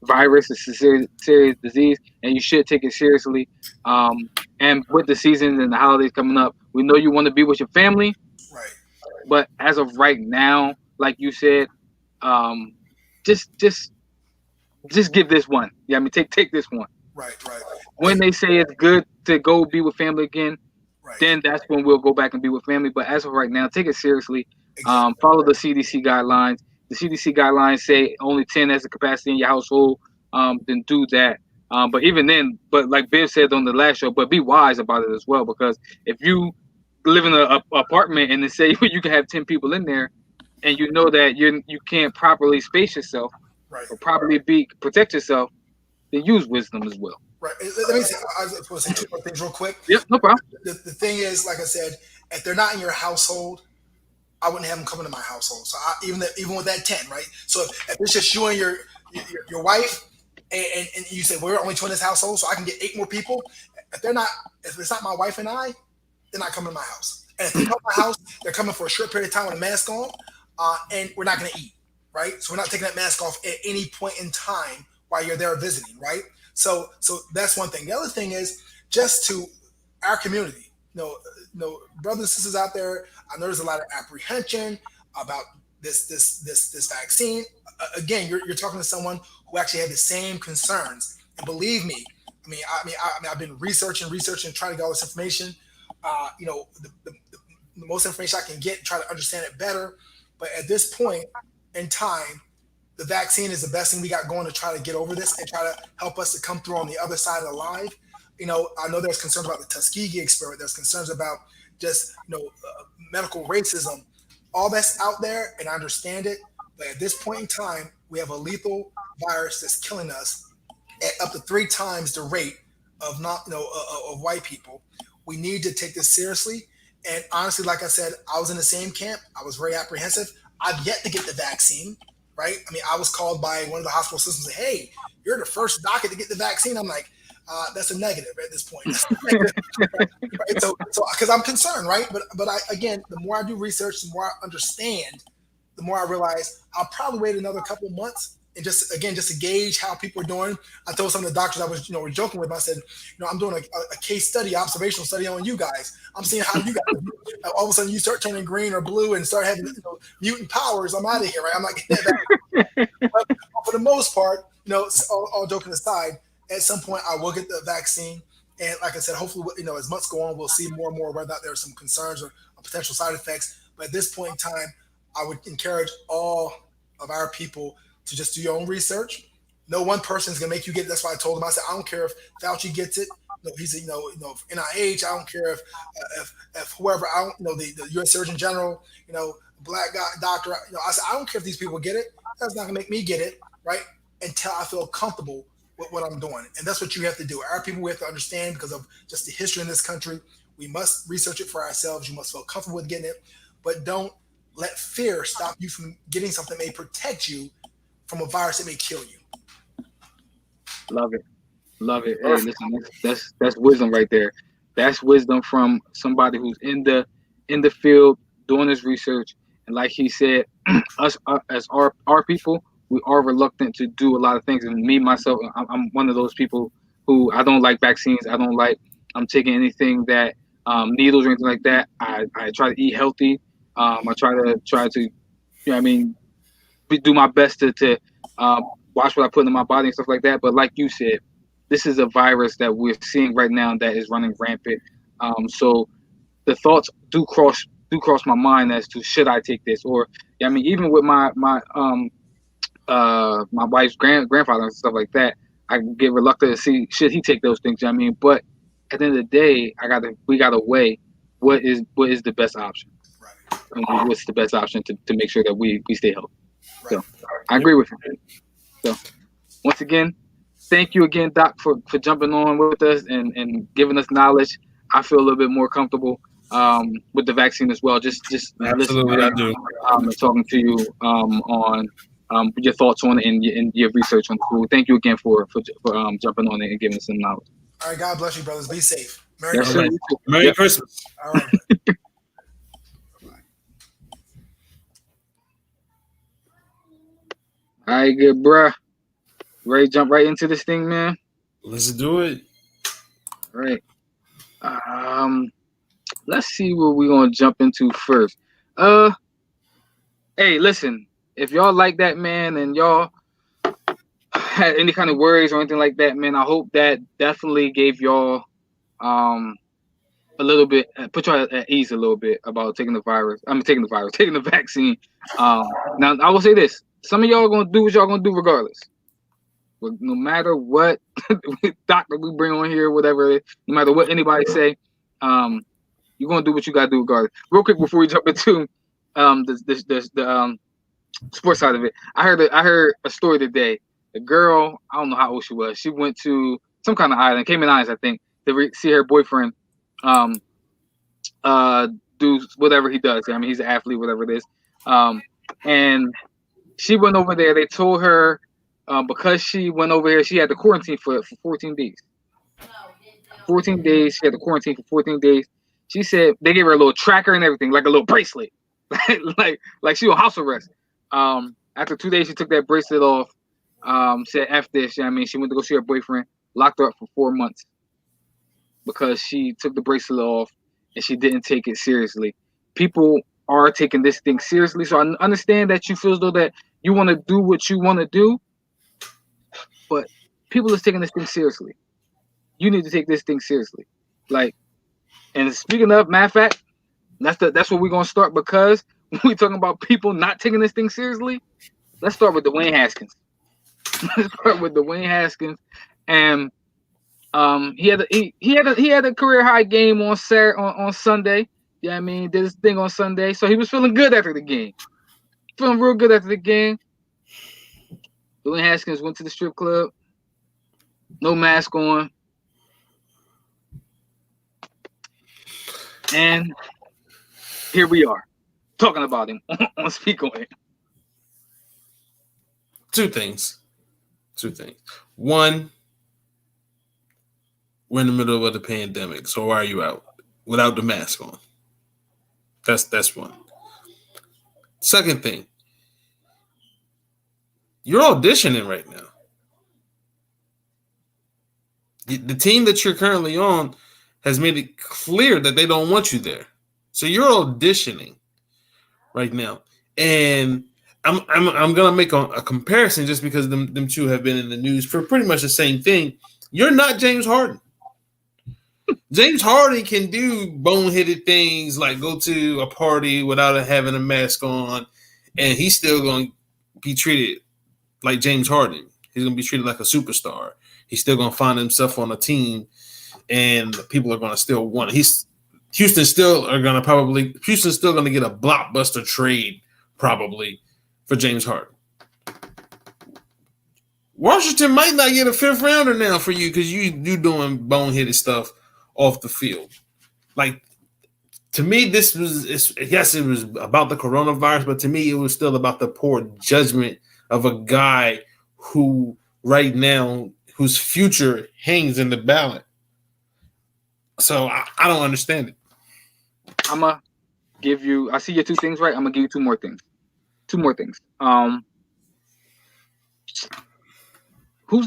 virus. It's a serious disease, and you should take it seriously. And with the seasons and the holidays coming up, we know you want to be with your family. Right. But as of right now, like you said, just give this one. Yeah, I mean, take this one. Right. When they say it's good to go be with family again, right. then that's when we'll go back and be with family. But as of right now, take it seriously. Exactly. Follow the CDC guidelines. The CDC guidelines say only 10 as the capacity in your household. Then do that. But even then, but like Biv said on the last show, but be wise about it as well, because if you live in an apartment and they say you can have 10 people in there, and you know that you can't properly space yourself, right, or properly protect yourself, then use wisdom as well. Right. Let me say, I was going to say two more things real quick. Yep, no problem. The thing is, like I said, if they're not in your household, I wouldn't have them come into my household. So even with that 10, right? So if it's just you and your wife, and you say we're only two in this household, so I can get 8 more people. If it's not my wife and I, they're not coming to my house. And if they come to my house, they're coming for a short period of time with a mask on, and we're not going to eat, right? So we're not taking that mask off at any point in time while you're there visiting, right? So that's one thing. The other thing is just to our community. Brothers and sisters out there, I know there's a lot of apprehension about this vaccine. Again, you're talking to someone who actually had the same concerns, and believe me, I've been researching, trying to get all this information. The most information I can get, try to understand it better. But at this point in time, the vaccine is the best thing we got going to try to get over this and try to help us to come through on the other side alive. I know there's concerns about the Tuskegee experiment. There's concerns about just medical racism. All that's out there, and I understand it. But at this point in time, we have a lethal virus that's killing us at up to 3 times the rate of not of white people. We need to take this seriously. And honestly, like I said, I was in the same camp. I was very apprehensive. I've yet to get the vaccine, right? I was called by one of the hospital systems and said, hey, you're the first docket to get the vaccine. I'm like, that's a negative at this point. Right? So because I'm concerned, right? But again, the more I do research, the more I understand, the more I realize I'll probably wait another couple of months and just to gauge how people are doing. I told some of the doctors I was were joking with them. I said, I'm doing a case study, observational study on you guys. I'm seeing how you guys all of a sudden you start turning green or blue and start having mutant powers. I'm out of here, right? I'm not getting that. But for the most part, all joking aside, at some point I will get the vaccine. And like I said, hopefully, as months go on, we'll see more and more whether there are some concerns or potential side effects. But at this point in time, I would encourage all of our people to just do your own research. No one person is going to make you get it. That's why I told him, I said, I don't care if Fauci gets it. He's, NIH. I don't care if whoever, the U.S. Surgeon General, black guy, doctor. I said, I don't care if these people get it. That's not going to make me get it, right? Until I feel comfortable with what I'm doing. And that's what you have to do. Our people, we have to understand because of just the history in this country. We must research it for ourselves. You must feel comfortable with getting it, but don't let fear stop you from getting something that may protect you from a virus that may kill you. Love it. Hey, listen, that's wisdom right there. That's wisdom from somebody who's in the field doing this research. And like he said, us as our people, we are reluctant to do a lot of things. And me myself, I'm one of those people who I don't like vaccines. I don't like taking anything that needles or anything like that. I try to eat healthy. I try to do my best to watch what I put in my body and stuff like that. But like you said, this is a virus that we're seeing right now that is running rampant. So the thoughts do cross my mind as to should I take this, or even with my wife's grandfather and stuff like that, I get reluctant to see should he take those things. But at the end of the day, we gotta weigh what is the best option. Right. And what's the best option to make sure that we stay healthy. Right. So I agree with you. So once again, thank you again, Doc, for jumping on with us and giving us knowledge. I feel a little bit more comfortable with the vaccine as well. Just Absolutely, I do. And talking to you on your thoughts on it and your research on the food. Thank you again for jumping on it and giving us some knowledge. All right, God bless you, brothers. Be safe. Merry Yes, Christmas. sir. Merry Christmas. All right. All right, good, bruh. Ready to jump right into this thing, man? Let's do it. All right. Let's see what we're gonna jump into first. Hey, listen, if y'all like that, man, and y'all had any kind of worries or anything like that, man, I hope that definitely gave y'all a little bit, put y'all at ease a little bit about taking the vaccine. Now I will say this: some of y'all are gonna do what y'all gonna do regardless. But no matter what doctor we bring on here, whatever, no matter what anybody say, you're gonna do what you gotta do regardless. Real quick before we jump into the sports side of it, I heard a story today. A girl, I don't know how old she was. She went to some kind of island, Cayman Islands, I think, to see her boyfriend do whatever he does. He's an athlete, whatever it is. And she went over there. They told her because she went over there, she had to quarantine for 14 days. 14 days. She had to quarantine for 14 days. She said they gave her a little tracker and everything, like a little bracelet, like she on house arrest. After 2 days, she took that bracelet off. Said F this. She went to go see her boyfriend. Locked her up for 4 months because she took the bracelet off and she didn't take it seriously. People are taking this thing seriously. So I understand that you feel as though that you want to do what you want to do, but people is taking this thing seriously. You need to take this thing seriously. Like, and speaking of, matter of fact, that's where we're gonna start, because when we talking about people not taking this thing seriously, let's start with Dwayne Haskins. Let's start with Dwayne Haskins, and he had a career high game on Sunday. Yeah, I mean, did his thing on Sunday, so he was feeling good after the game. Feeling real good after the game. Dwayne Haskins went to the strip club, no mask on, and here we are talking about him on Speak On It. Two things. One, we're in the middle of the pandemic, so why are you out without the mask on? That's one. Second thing, you're auditioning right now. The team that you're currently on has made it clear that they don't want you there. So you're auditioning right now. And I'm gonna make a comparison just because them two have been in the news for pretty much the same thing. You're not James Harden. James Harden can do boneheaded things like go to a party without having a mask on, and he's still going to be treated like James Harden. He's going to be treated like a superstar. He's still going to find himself on a team, and people are going to still want it. Houston's still going to get a blockbuster trade probably for James Harden. Washington might not get a fifth rounder now for you because you doing boneheaded stuff off the field. Like, to me, yes, it was about the coronavirus, but to me, it was still about the poor judgment of a guy who right now, whose future hangs in the balance. So I don't understand it. I'm going to give you, I see your two things, right? I'm going to give you two more things. Who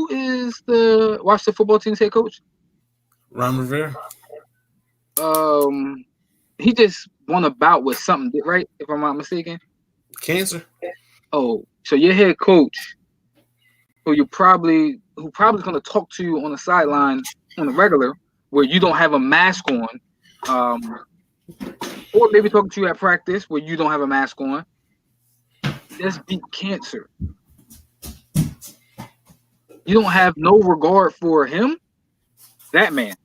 is the Washington football team's head coach? Ron Rivera. He just won a bout with something, right? If I'm not mistaken. Cancer. Oh, so your head coach, who probably going to talk to you on the sideline on the regular, where you don't have a mask on, or maybe talking to you at practice where you don't have a mask on, just beat cancer. You don't have no regard for him, that man,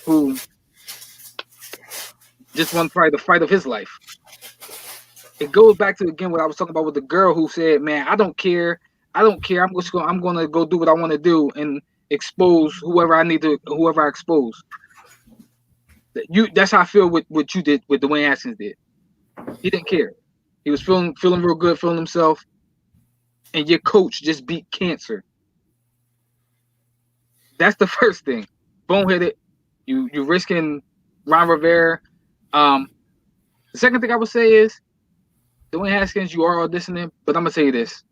who just won probably the fight of his life. It goes back to, again, what I was talking about with the girl who said, man, I don't care. I'm going to go do what I want to do and expose whoever I expose. That's how I feel with what you did, what Dwayne Haskins did. He didn't care. He was feeling real good, feeling himself. And your coach just beat cancer. That's the first thing. Boneheaded. You risking Ron Rivera. The second thing I would say is, Dwayne Haskins, you are auditioning, but I'm gonna tell you this: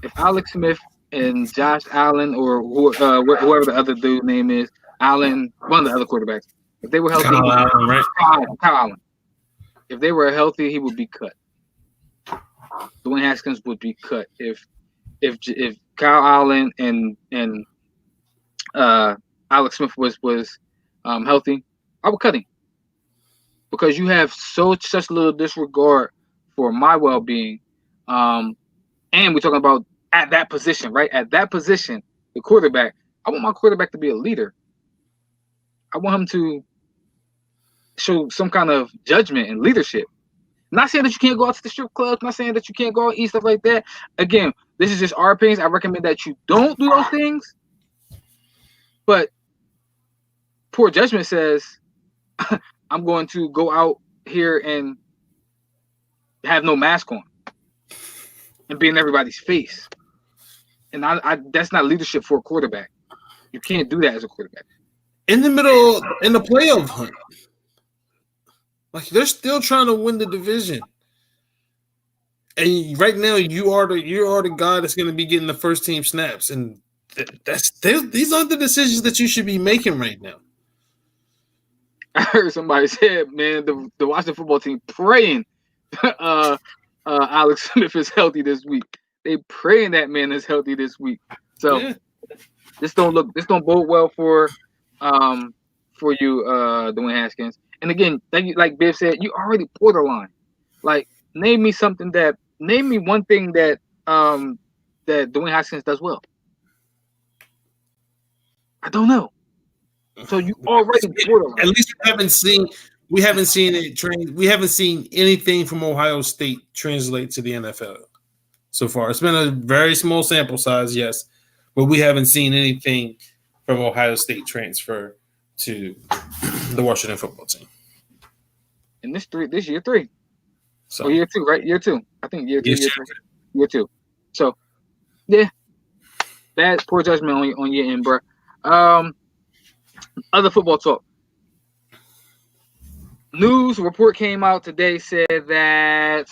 if Alex Smith and Josh Allen, or whoever the other dude's name is, Allen, one of the other quarterbacks, if they were healthy, Kyle Allen. If they were healthy, he would be cut. Dwayne Haskins would be cut if Kyle Allen and Alex Smith was healthy. I would cut him, because you have such little disregard for my well-being, and we're talking about at that position, right? At that position, the quarterback. I want my quarterback to be a leader. I want him to show some kind of judgment and leadership. I'm not saying that you can't go out to the strip clubs. I'm not saying that you can't go out and eat stuff like that. Again, this is just our opinions. I recommend that you don't do those things. But poor judgment says, I'm going to go out here and have no mask on and be in everybody's face. And I that's not leadership for a quarterback. You can't do that as a quarterback. In the playoff hunt. Like, they're still trying to win the division. And right now you are the guy that's going to be getting the first team snaps. And these aren't the decisions that you should be making right now. I heard somebody said, man, the Washington football team praying uh, Alex Smith is healthy this week. They praying that man is healthy this week. So Yeah. this don't bode well um for you, Dwayne Haskins. And again, like Biff said, you already borderline. Like name me one thing that Dwayne Haskins does well. I don't know. So you already borderline. At least we haven't seen we haven't seen anything from Ohio State translate to the NFL so far. It's been a very small sample size, yes, but we haven't seen anything from Ohio State transfer to the Washington football team. And this year three. So Or year two, right? Year two. I think year two, Yes, year three. Year two. So yeah, bad poor judgment on your end, bro. Other football talk. News report came out today said that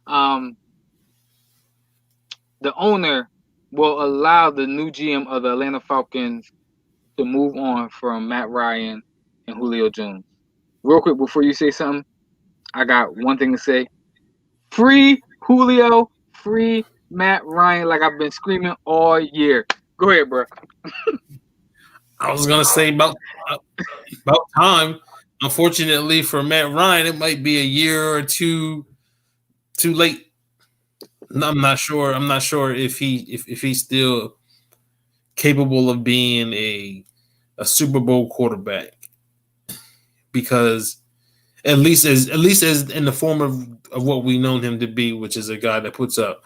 um, the owner will allow the new GM of the Atlanta Falcons to move on from Matt Ryan and Julio Jones. Real quick before you say something, I got one thing to say. Free Julio, free Matt Ryan, like I've been screaming all year. Go ahead, bro. I was gonna say about time. Unfortunately for Matt Ryan, it might be a year or two too late. I'm not sure. I'm not sure if he's still capable of being a Super Bowl quarterback, because at least as in the form of what we known him to be, which is a guy that puts up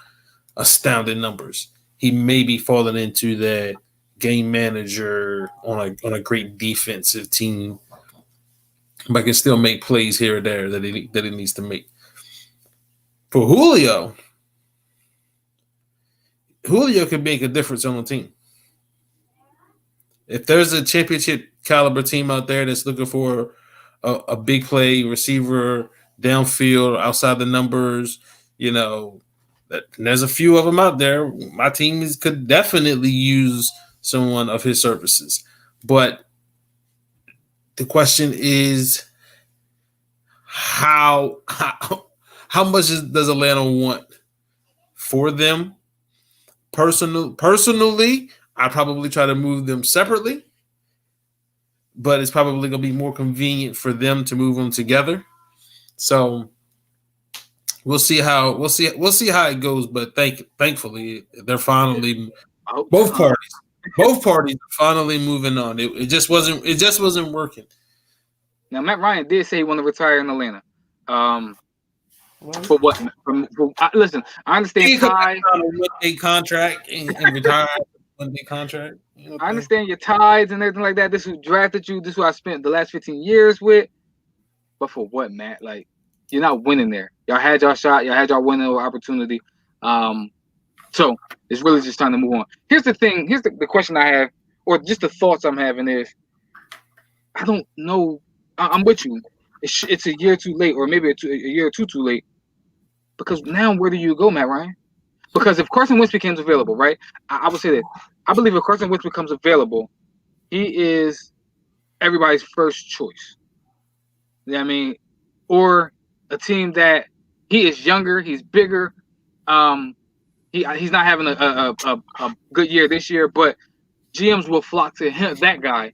astounding numbers, he may be falling into that game manager on a great defensive team, but can still make plays here or there that he needs to make. For Julio could make a difference on the team. If there's a championship caliber team out there that's looking for a big play receiver downfield, outside the numbers, there's a few of them out there. My team could definitely use someone of his services. But the question is, how much does Atlanta want for them? Personally, I probably try to move them separately, but it's probably going to be more convenient for them to move them together. So we'll see how it goes. But thankfully, they're finally both parties are finally moving on. It just wasn't working. Now Matt Ryan did say he wanted to retire in Atlanta. For what? Listen, I understand ties. A one-day contract and retire one-day contract. I understand your ties and everything like that. This is who drafted you. This is who I spent the last 15 years with. But for what, Matt? Like, you're not winning there. Y'all had y'all shot. Y'all had y'all winning opportunity. So it's really just time to move on. Here's the thing. Here's the question I have, or just the thoughts I'm having is, I don't know. I'm with you. It's a year too late, or maybe a year or two too late. Because now, where do you go, Matt Ryan? Because if Carson Wentz becomes available, right? I would say that I believe if Carson Wentz becomes available, he is everybody's first choice. You know what I mean? Or a team that he is younger, he's bigger. He's not having a good year this year, but GMs will flock to him, that guy,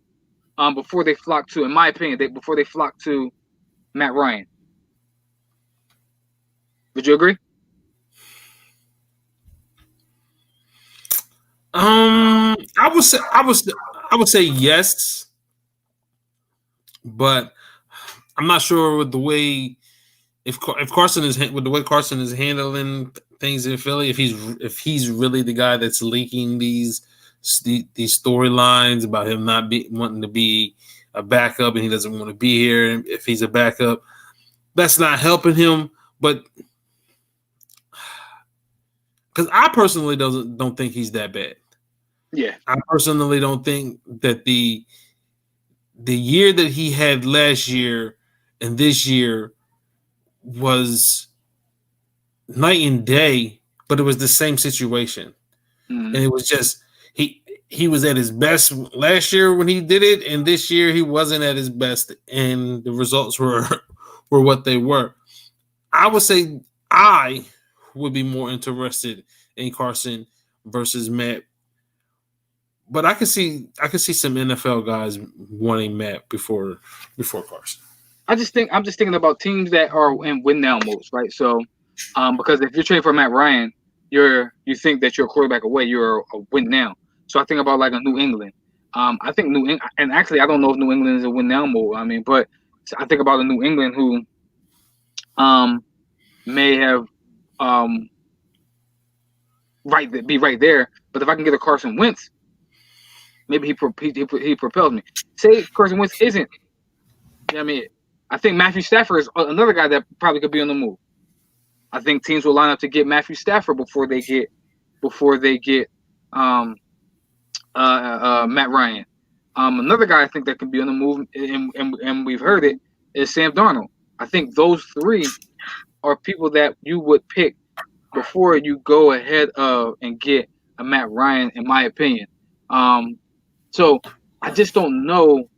before they flock to, in my opinion, before they flock to Matt Ryan. Would you agree? I would say yes, but I'm not sure with the way if Carson is with the way Carson is handling things in Philly, if he's really the guy that's leaking these storylines about him not wanting to be a backup and he doesn't want to be here. And if he's a backup, that's not helping him. But because I personally don't think he's that bad. Yeah, I personally don't think that the year that he had last year and this year was night and day, but it was the same situation. Mm-hmm. And it was just he was at his best last year when he did it, and this year he wasn't at his best, and the results were were what they were. I would say I would be more interested in Carson versus Matt, but I could see some NFL guys wanting Matt before Carson. I'm just thinking about teams that are in win now modes, right? So, because if you're trading for Matt Ryan, you think that you're a quarterback away, you're a win now. So I think about like a New England. I think New England, and actually I don't know if New England is a win now mode. I mean, but I think about a New England who, may have, be right there. But if I can get a Carson Wentz, maybe he propels me. Say Carson Wentz isn't. I mean, I think Matthew Stafford is another guy that probably could be on the move. I think teams will line up to get Matthew Stafford before they get Matt Ryan. Another guy I think that could be on the move, and we've heard it, is Sam Darnold. I think those three are people that you would pick before you go ahead of and get a Matt Ryan, in my opinion. So I just don't know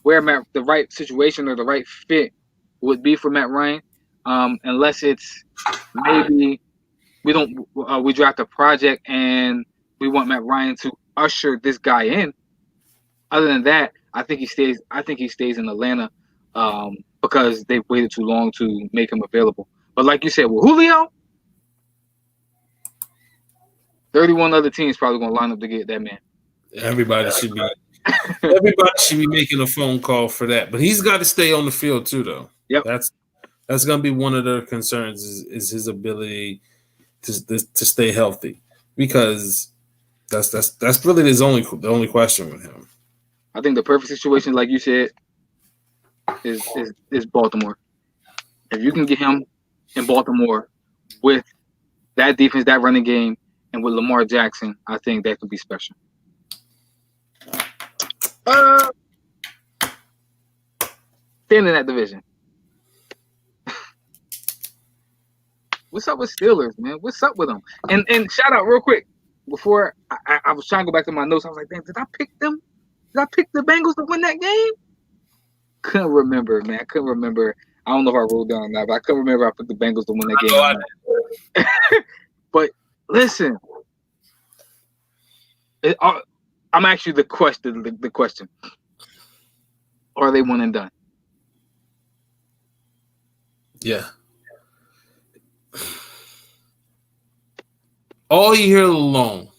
where the right situation or the right fit would be for Matt Ryan, unless it's maybe we draft a project and we want Matt Ryan to usher this guy in. Other than that, I think he stays in Atlanta, because they've waited too long to make him available. But like you said, with Julio, 31 other teams probably gonna line up to get that man. Everybody should be making a phone call for that. But he's got to stay on the field too, though. Yep. That's going to be one of their concerns is his ability to stay healthy, because that's really the only question with him. I think the perfect situation, like you said, is Baltimore. If you can get him in Baltimore with that defense, that running game, and with Lamar Jackson, I think that could be special. Staying in that division. What's up with Steelers, man? What's up with them? And shout out real quick before I was trying to go back to my notes. I was like, damn, did I pick them? Did I pick the Bengals to win that game? Couldn't remember, man. I couldn't remember. I don't know if I wrote down that, but I couldn't remember if I picked the Bengals to win that game. But listen, I'm actually the question. Are they one and done? Yeah. All year long,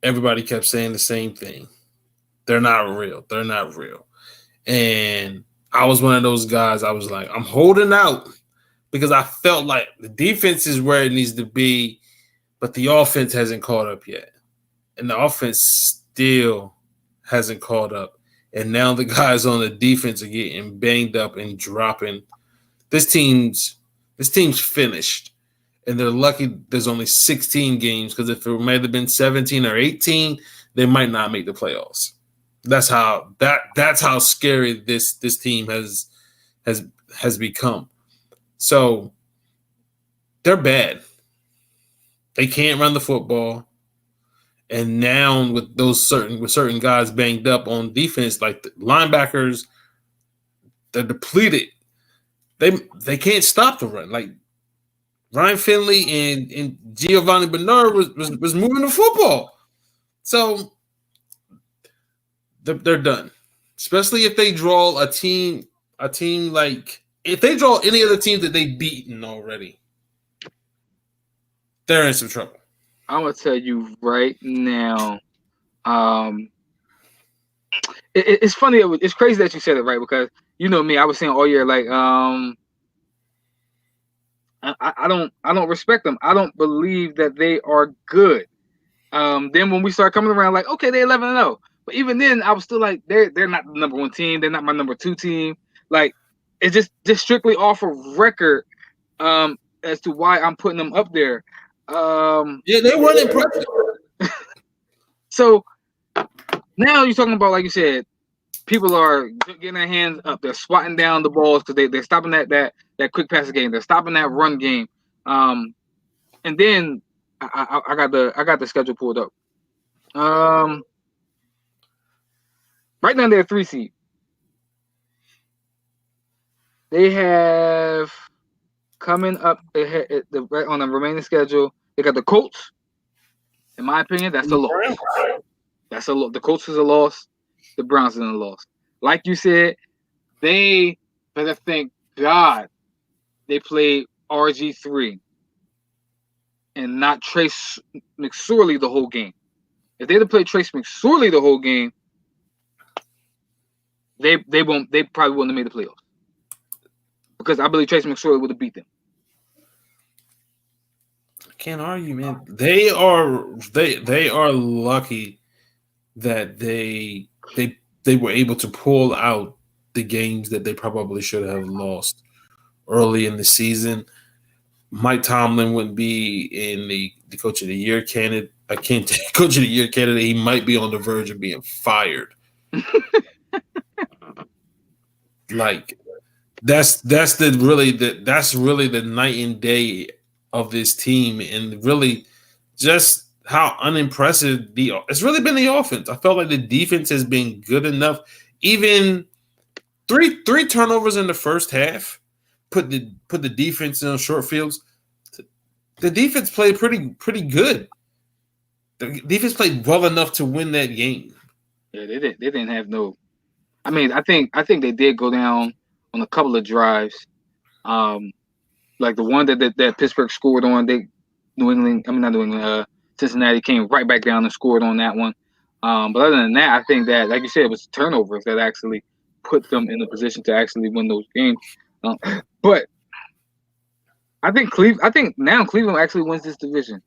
everybody kept saying the same thing. They're not real. They're not real. And I was one of those guys. I was like, I'm holding out because I felt like the defense is where it needs to be, but the offense hasn't caught up yet. And the offense still hasn't caught up. And now the guys on the defense are getting banged up and dropping. This team's finished. And they're lucky there's only 16 games, because if it might have been 17 or 18, they might not make the playoffs. That's how scary this team has become. So they're bad. They can't run the football. And now with certain guys banged up on defense, like the linebackers, they're depleted. They can't stop the run. Like Ryan Finley and Giovanni Bernard was moving the football. So they're done. Especially if they draw a team like if they draw any other team that they've beaten already, they're in some trouble. I'm gonna tell you right now. It's funny. It's crazy that you said it, right? Because you know me, I was saying all year, like, I don't respect them. I don't believe that they are good. Then when we start coming around, like, okay, they're 11-0, but even then, I was still like, they're not the number one team. They're not my number two team. Like, it's just strictly off of record, as to why I'm putting them up there. Yeah, they weren't impressive. So now you're talking about, like you said, people are getting their hands up. They're swatting down the balls because they're stopping that quick pass game. They're stopping that run game. And then I got the schedule pulled up. Um, right now they're a 3 seed. They have coming up on the remaining schedule. They got the Colts. In my opinion, that's a loss. That's a loss. The Colts is a loss. The Browns is a loss. Like you said, they better thank God they played RG3 and not Trace McSorley the whole game. If they'd have played Trace McSorley the whole game, they probably wouldn't have made the playoffs. Because I believe Trace McSorley would have beat them. I can't argue, man. They are lucky that they were able to pull out the games that they probably should have lost early in the season. Mike Tomlin wouldn't be in the coach of the year candidate. I can't take coach of the year candidate. He might be on the verge of being fired. Like that's really the night and day of this team, and really just how unimpressive it's really been the offense. I felt like the defense has been good enough. Even three turnovers in the first half put the defense in short fields. The defense played pretty good. The defense played well enough to win that game. Yeah, they didn't have no. I mean, I think they did go down on a couple of drives. Like the one that Pittsburgh scored on, Cincinnati came right back down and scored on that one. But other than that, I think that, like you said, it was turnovers that actually put them in the position to actually win those games. But I think now Cleveland actually wins this division.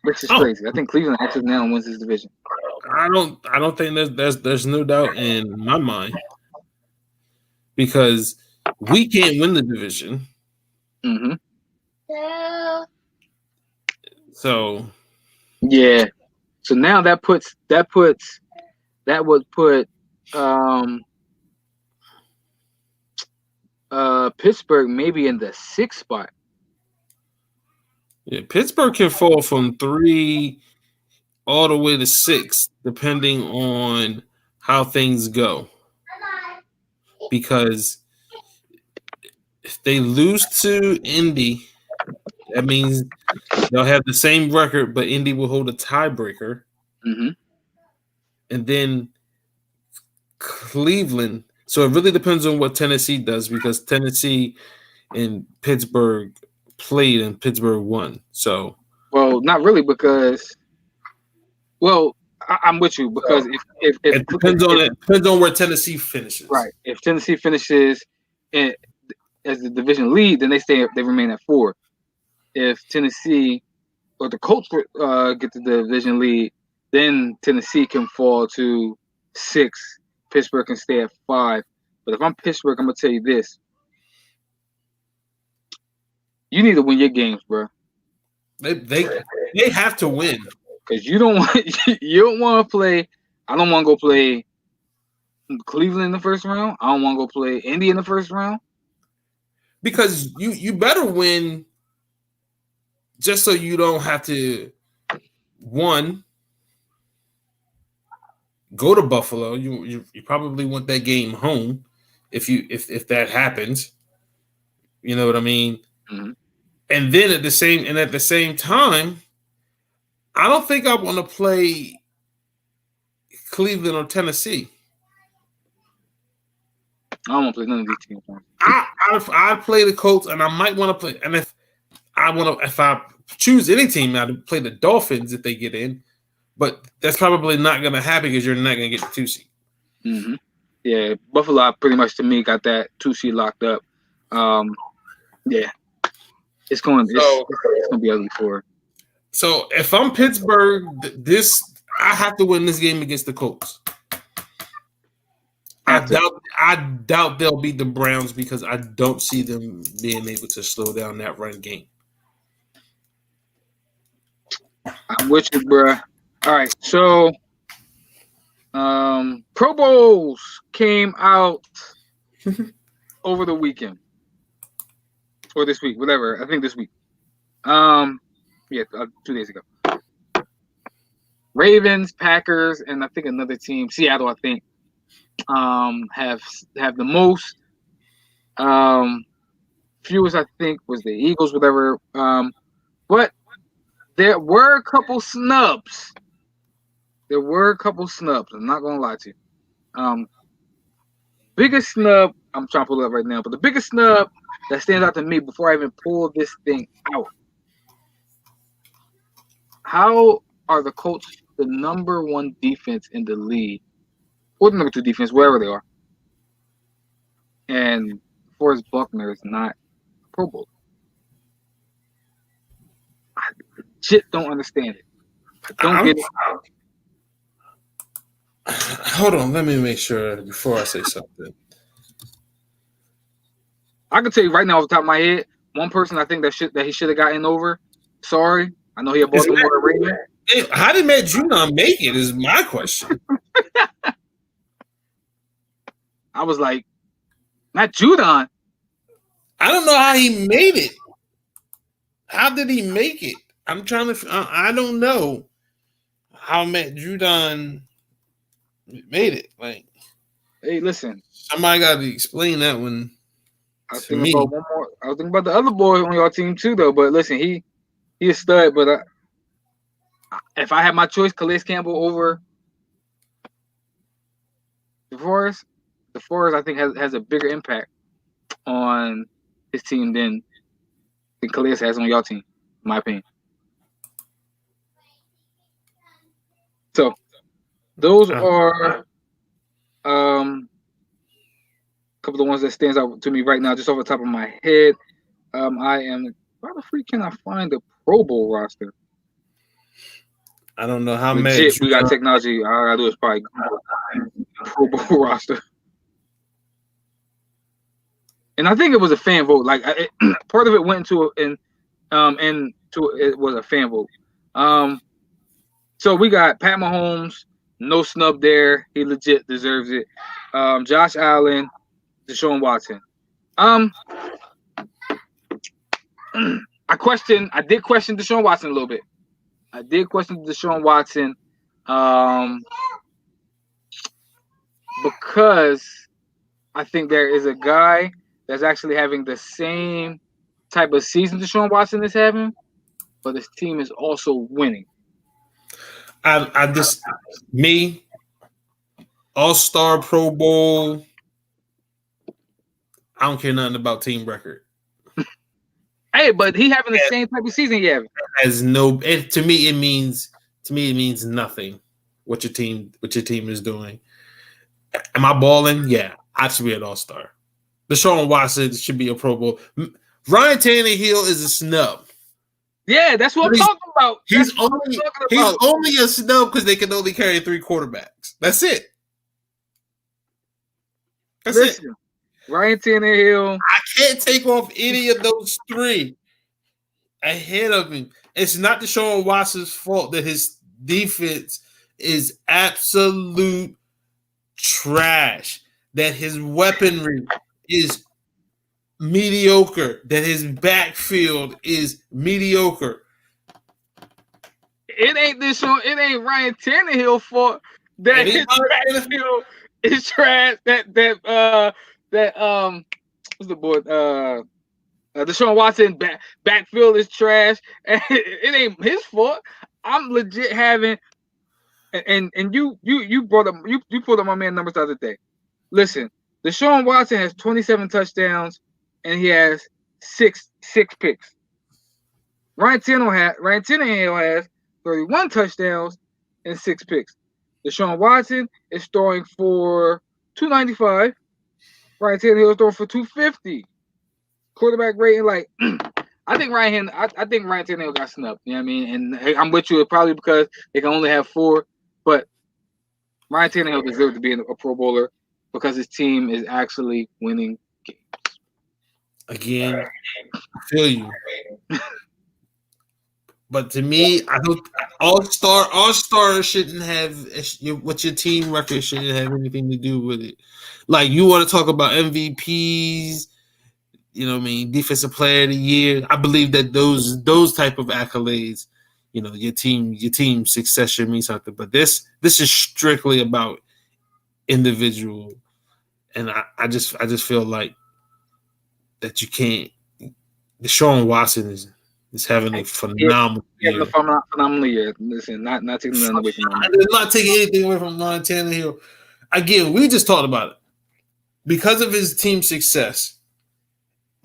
Which is crazy. I think Cleveland actually now wins this division. I don't think there's no doubt in my mind, because we can't win the division. Mm-hmm. So yeah. So now that would put Pittsburgh maybe in the 6th spot. Yeah, Pittsburgh can fall from 3 all the way to 6, depending on how things go. Because if they lose to Indy, that means they'll have the same record, but Indy will hold a tiebreaker. Mm-hmm. And then Cleveland. So it really depends on what Tennessee does, because Tennessee and Pittsburgh played and Pittsburgh won. So, well, not really, because, well, I'm with you, because if it depends on where Tennessee finishes. Right. If Tennessee finishes as the division lead, then they remain at 4. If Tennessee or the Colts get the division lead, then Tennessee can fall to 6. Pittsburgh can stay at 5. But if I'm Pittsburgh, I'm gonna tell you this: you need to win your games, bro. They have to win, because you don't want to play. I don't want to go play Cleveland in the first round. I don't want to go play Indy in the first round. Because you better win, just so you don't have to, one, go to Buffalo. You probably want that game home if that happens. You know what I mean? Mm-hmm. And then at the same time, I don't think I want to play Cleveland or Tennessee. I don't want to play none of these teams. I'd play the Colts, and I might want to play. And if I choose any team, I'd play the Dolphins if they get in. But that's probably not going to happen, because you're not going to get the 2 seed. Mm-hmm. Yeah, Buffalo pretty much to me got that 2 seed locked up. Yeah, it's going to be ugly for her. So if I'm Pittsburgh, I have to win this game against the Colts. I doubt they'll beat the Browns, because I don't see them being able to slow down that run game. I'm with you, bro. All right, so Pro Bowls came out over the weekend or this week, whatever. I think this week. 2 days ago. Ravens, Packers, and I think another team, Seattle, I think, have the most. Fewest, I think, was the Eagles, whatever. But there were a couple snubs. I'm not gonna lie to you. Biggest snub. I'm trying to pull it up right now, but the biggest snub that stands out to me before I even pull this thing out. How are the Colts the number one defense in the league, or the number two defense, wherever they are, and Forrest Buckner is not a Pro Bowl? I legit don't understand it. I don't get it. Hold on, let me make sure before I say something. I can tell you right now off the top of my head, one person I think that he should have gotten over. Sorry, I know he a Baltimore Raven. How did Matt Judon make it? Is my question. I was like, Matt Judon. I don't know how he made it. How did he make it? I'm trying to. I don't know how Matt Judon made it. Like, hey, listen. Somebody got to explain that one. I was thinking about one more. I was thinking about the other boy on your team too, though. But listen, he a stud. But if I had my choice, Calais Campbell over DeForest I think has a bigger impact on his team than Calais has on your team, in my opinion. So those are a couple of the ones that stands out to me right now, just off the top of my head. I am how the freak can I find the Pro Bowl roster? I don't know how many. We got technology. All I gotta do is probably Pro Bowl roster. And I think it was a fan vote. Like part of it went into it was a fan vote. So we got Pat Mahomes, no snub there. He legit deserves it. Josh Allen, Deshaun Watson. I did question Deshaun Watson a little bit. Because I think there is a guy that's actually having the same type of season Deshaun Watson is having, but his team is also winning. I just All-Star Pro Bowl. I don't care nothing about team record. Hey, but he having the same type of season he having. To me it means nothing what your team is doing. Am I balling? Yeah, I should be an All-Star. Deshaun Watson should be a Pro Bowl. Ryan Tannehill is a snub. Yeah, that's what I'm talking about. He's only a snub because they can only carry 3 quarterbacks. That's it. Listen, Ryan Tannehill. I can't take off any of those 3 ahead of him. It's not Deshaun Watson's fault that his defense is absolute trash, that his weaponry is mediocre, that his backfield is mediocre. It ain't Ryan Tannehill fault that his backfield is trash. That what's the boy? Deshaun Watson backfield is trash. And it ain't his fault. I'm legit having, and you brought up you pulled up my man numbers the other day. Listen, Deshaun Watson has 27 touchdowns and he has six picks. Ryan Tannehill has 31 touchdowns and 6 picks. Deshaun Watson is throwing for 295. Ryan Tannehill is throwing for 250. Quarterback rating, like I think Ryan Tannehill got snubbed. You know what I mean? And I'm with you. It's probably because they can only have 4, but Ryan Tannehill deserves to be a Pro Bowler because his team is actually winning games. Again, I feel you. But to me, I don't. All-Star shouldn't have what your team record shouldn't have anything to do with it. Like you want to talk about MVPs, you know what I mean, Defensive Player of the Year. I believe that those type of accolades your team success should mean something. But this is strictly about individual, and I just feel like that you can't. Deshaun Watson is having a phenomenal year. Phenomenal year. Listen, not taking nothing away from him. I'm not taking anything away from Ryan Tannehill. Again, we just talked about it. Because of his team success,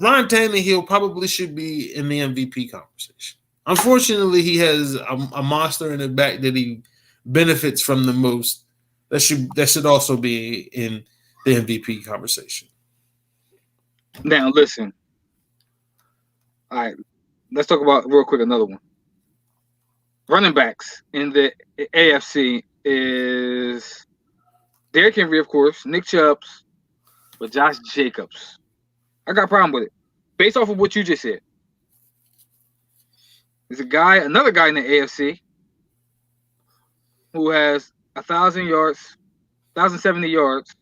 Ryan Tannehill probably should be in the MVP conversation. Unfortunately, he has a monster in the back that he benefits from the most. That should also be in the MVP conversation. Now, listen. All right, let's talk about real quick another one. Running backs in the AFC is Derrick Henry, of course, Nick Chubbs, but Josh Jacobs. I got a problem with it. Based off of what you just said. There's another guy in the AFC who has 1,000 yards, 1,070 yards.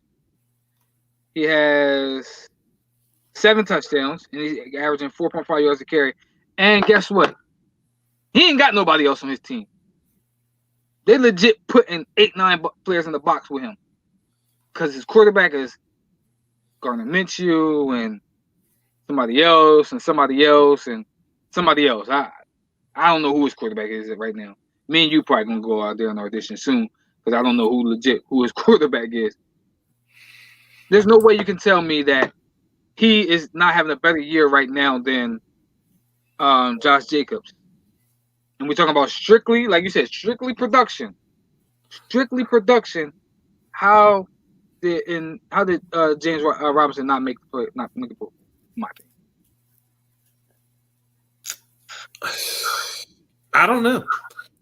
He has 7 touchdowns, and he's averaging 4.5 yards a carry. And guess what? He ain't got nobody else on his team. They legit putting 8-9 players in the box with him because his quarterback is Gardner Minshew and somebody else and somebody else and somebody else. I don't know who his quarterback is right now. Me and you probably gonna go out there and audition soon because I don't know who his quarterback is. There's no way you can tell me that he is not having a better year right now than Josh Jacobs. And we're talking about strictly, like you said, strictly production. Strictly production. How did James Robinson not make the ball? My opinion. I don't know.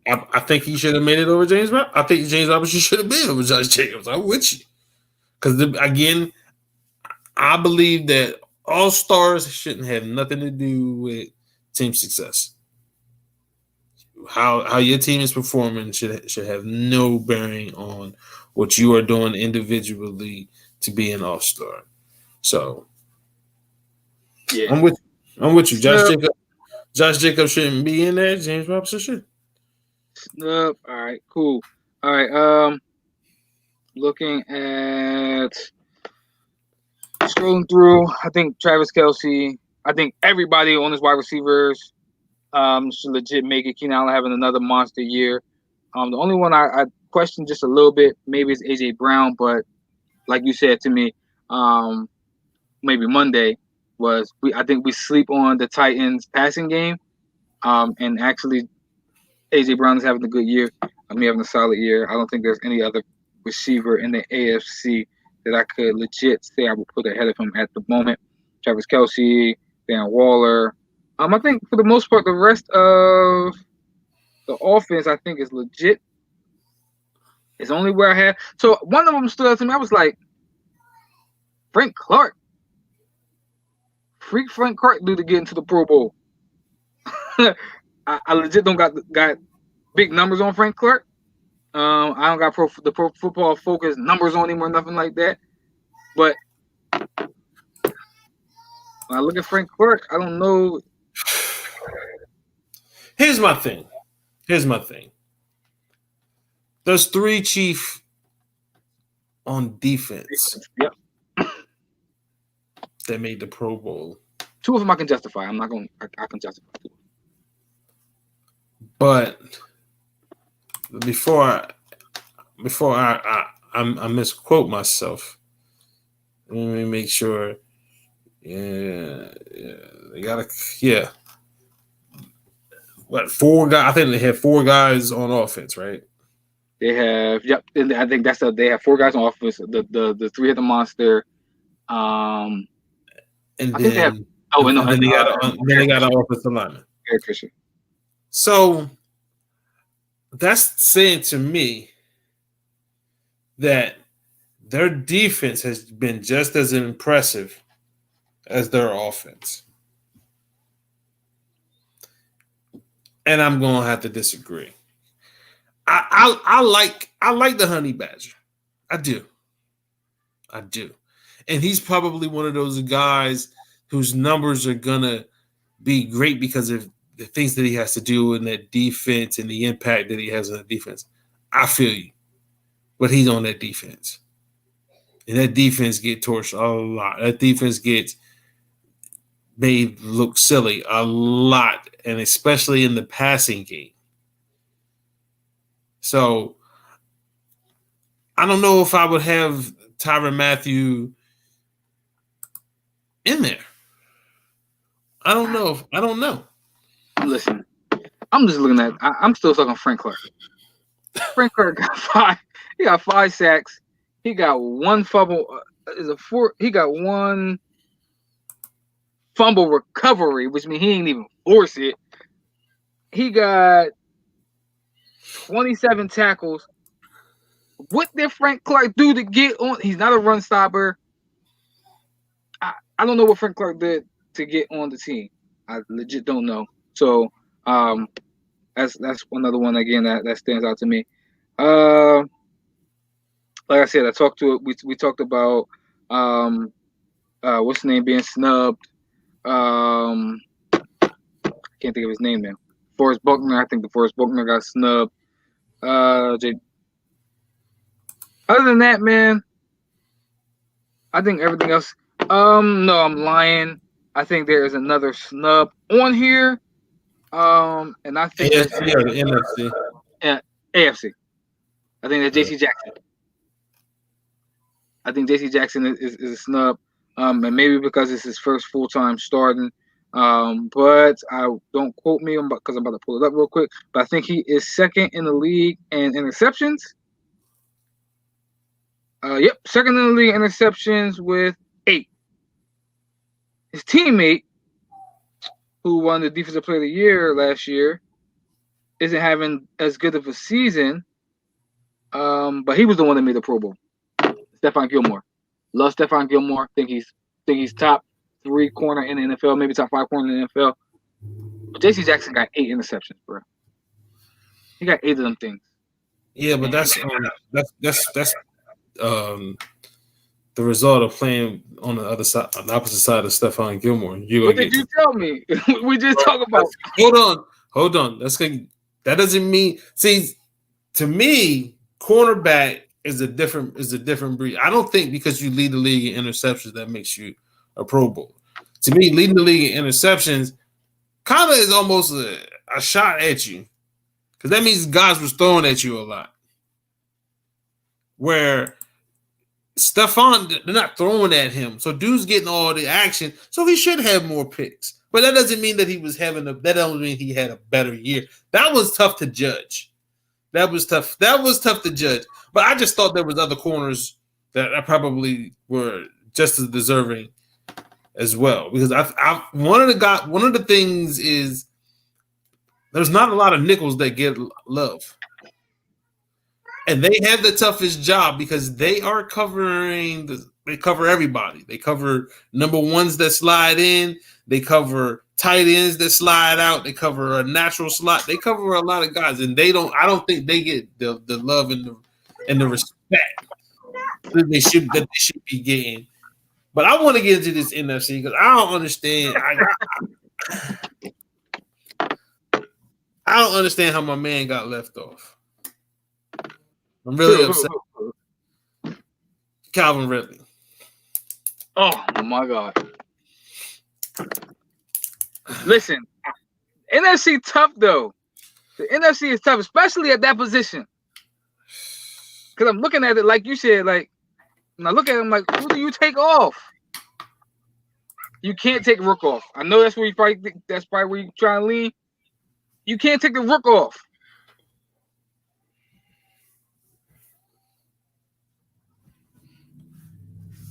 I think he should have made it over James Robinson. I think James Robinson should have been over Josh Jacobs. I'm with you. Because, again, I believe that all-stars shouldn't have nothing to do with team success. How your team is performing should have no bearing on what you are doing individually to be an all-star. So, yeah. I'm with you. Josh Jacobs shouldn't be in there. James Robinson should. All right, cool. All right, looking at scrolling through, I think Travis Kelce. I think everybody on his wide receivers should legit make it. Keenan Allen having another monster year. The only one I question just a little bit maybe is AJ Brown, but like you said to me, maybe Monday was I think we sleep on the Titans passing game, and actually AJ Brown is having a good year. I'm having a solid year. I don't think there's any other receiver in the AFC that I could legit say I would put ahead of him at the moment. Travis Kelce, Dan Waller. I think for the most part, the rest of the offense, I think, is legit. It's only where I had. So one of them stood out to me. I was like, Frank Clark. Freak Frank Clark do to get into the Pro Bowl. I legit don't got big numbers on Frank Clark. I don't got the Pro Football Focus numbers on him or nothing like that. But when I look at Frank Clark, I don't know. Here's my thing. There's 3 chief on defense. Yep. That made the Pro Bowl. 2 of them I can justify. I'm not going. I can justify 2. But before I misquote myself, let me make sure. Yeah, they gotta. Yeah. What 4 guys? I think they have 4 guys on offense, right? They have. Yep. And I think they have 4 guys on offense. The 3 hit the monster. And I think they have. Oh, and then they got an offensive lineman. Eric Fisher. So that's saying to me that their defense has been just as impressive as their offense. And I'm gonna have to disagree. I like the Honey Badger. I do. And he's probably one of those guys whose numbers are gonna be great because of the things that he has to do in that defense and the impact that he has on the defense. I feel you, but he's on that defense, and that defense get torched a lot. That defense gets made look silly a lot, and especially in the passing game. So I don't know if I would have Tyrann Mathieu in there. I don't know. Listen, I'm just looking at. I'm still talking Frank Clark. Frank Clark got 5. He got 5 sacks. He got 1 fumble. He got 1 fumble recovery, which means he didn't even force it. He got 27 tackles. What did Frank Clark do to get on? He's not a run stopper. I don't know what Frank Clark did to get on the team. I legit don't know. So that's another one again that stands out to me. Like I said, I talked to it. We talked about what's the name being snubbed. I can't think of his name now. Forrest Buckner. I think the Forrest Buckner got snubbed. Other than that, man, I think everything else. No, I'm lying. I think there is another snub on here. And I think AFC or the NFC? AFC. I think that's J.C. Jackson. I think J.C. Jackson is a snub. And maybe because it's his first full-time starting. But I don't quote me because I'm about to pull it up real quick. But I think he is second in the league in interceptions. Yep, second in the league in interceptions with 8. His teammate, who won the Defensive Player of the Year last year, isn't having as good of a season. But he was the one that made the Pro Bowl. Stephon Gilmore. Love Stephon Gilmore. Think he's top 3 corner in the NFL, maybe top 5 corner in the NFL. But J.C. Jackson got 8 interceptions, bro. He got 8 of them things. Yeah, but that's the result of playing on the other side, on the opposite side of Stephon Gilmore. What did you tell me? We just talk about. Hold on. That doesn't mean. See, to me, cornerback is a different breed. I don't think because you lead the league in interceptions that makes you a Pro Bowl. To me, leading the league in interceptions kind of is almost a shot at you, because that means guys was throwing at you a lot. Where Stephon, they're not throwing at him, so dude's getting all the action, so he should have more picks. But that doesn't mean that he was that doesn't mean he had a better year. That was tough to judge. That was tough to judge. But I just thought there was other corners that probably were just as deserving as well. Because one of the things is there's not a lot of nickels that get love. And they have the toughest job because they are they cover everybody. They cover number ones that slide in. They cover tight ends that slide out. They cover a natural slot. They cover a lot of guys, and I don't think they get the love and the respect that they should be getting. But I want to get into this NFC because I don't understand. I don't understand how my man got left off. I'm really upset. Calvin Ridley. Oh my God. Listen, NFC tough though. The NFC is tough, especially at that position. Because I'm looking at it like you said, like when I look at him, like, who do you take off? You can't take Rook off. I know that's where you probably think that's probably where you try to lean. You can't take the Rook off.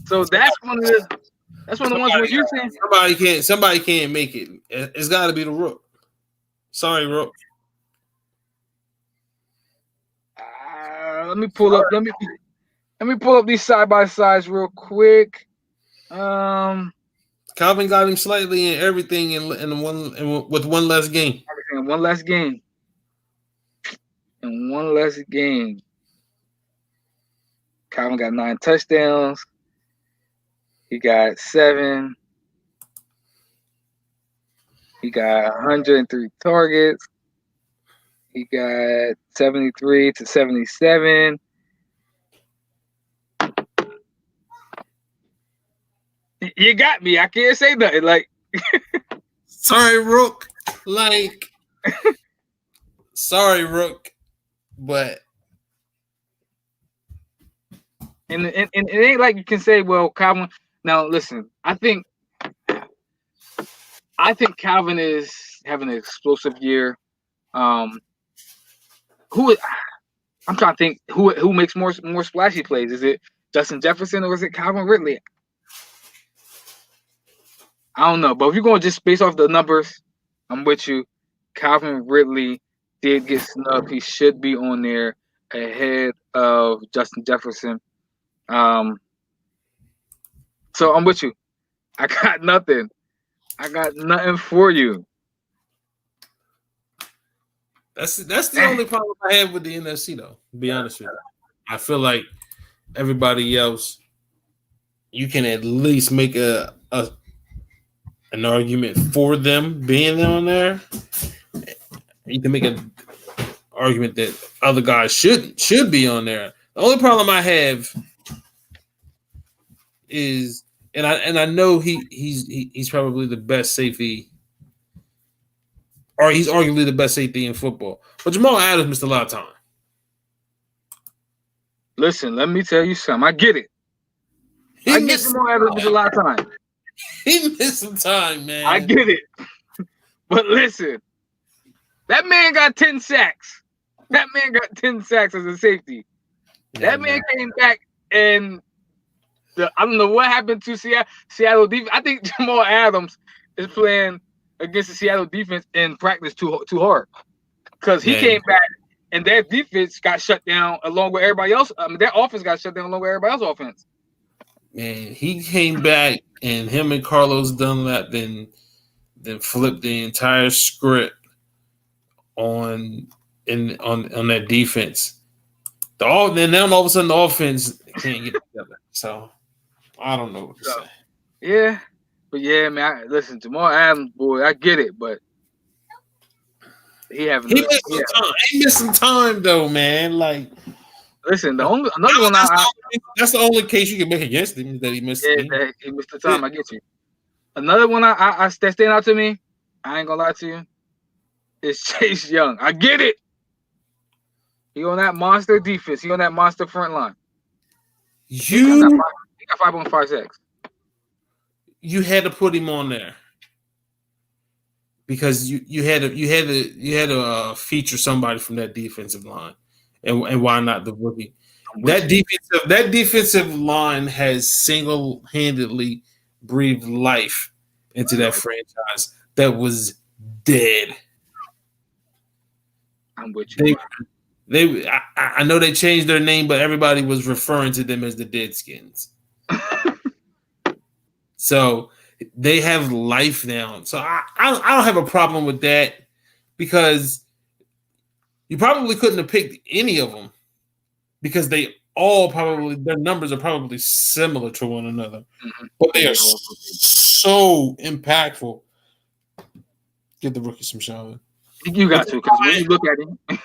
So that's one of the ones where you saying somebody can't make it. It's got to be the Rook. Sorry, Rook. Let me pull up these side by sides real quick. Calvin got him slightly in everything with one less game. And one less game. Calvin got 9 touchdowns. He got 7. He got 103 targets. He got 73 to 77. You got me. I can't say nothing. Like, Sorry, Rook. Like, sorry, Rook. But and it ain't like you can say, well, Calvin. Now, listen. I think Calvin is having an explosive year. Um, who I'm trying to think who makes more splashy plays. Is it Justin Jefferson or is it Calvin Ridley? I don't know. But if you're going just based off the numbers, I'm with you. Calvin Ridley did get snubbed. He should be on there ahead of Justin Jefferson. So I'm with you. I got nothing. I got nothing for you. that's the only problem I have with the NFC, though. To be honest with you, I feel like everybody else, you can at least make an argument for them being on there. You can make an argument that other guys should be on there. The only problem I have is, and I know he's probably the best safety, or he's arguably the best safety in football. But Jamal Adams missed a lot of time. Listen, let me tell you something. I get it. I get Jamal Adams missed a lot of time. He missed some time, man. I get it. But listen, that man got 10 sacks. That man got 10 sacks as a safety. That man came back and I don't know what happened to Seattle defense. I think Jamal Adams is playing against the Seattle defense in practice too hard because he came back and their defense got shut down along with everybody else. I mean, their offense got shut down along with everybody else's offense. Man, he came back and him and Carlos Dunlap then flipped the entire script on that defense. Then all of a sudden the offense can't get together. So I don't know what to say. Yeah, but yeah, man. Listen, Jamal Adams, boy, I get it, but he missed some time though, man. Like, listen, another one. That's the only case you can make against him is that he missed. Yeah, that he missed the time. I get you. Another one that stand out to me. I ain't gonna lie to you. Is Chase Young. I get it. He on that monster defense. He on that monster front line. He got 5.5 sacks. You had to put him on there because you had to feature somebody from that defensive line, and why not the rookie? That defensive line has single-handedly breathed life into that franchise that was dead. I'm with you. I know they changed their name, but everybody was referring to them as the Deadskins. So they have life now. So I don't have a problem with that because you probably couldn't have picked any of them because they all their numbers are probably similar to one another, but they are so impactful. Give the rookie some shout. You got to, because when you look at him.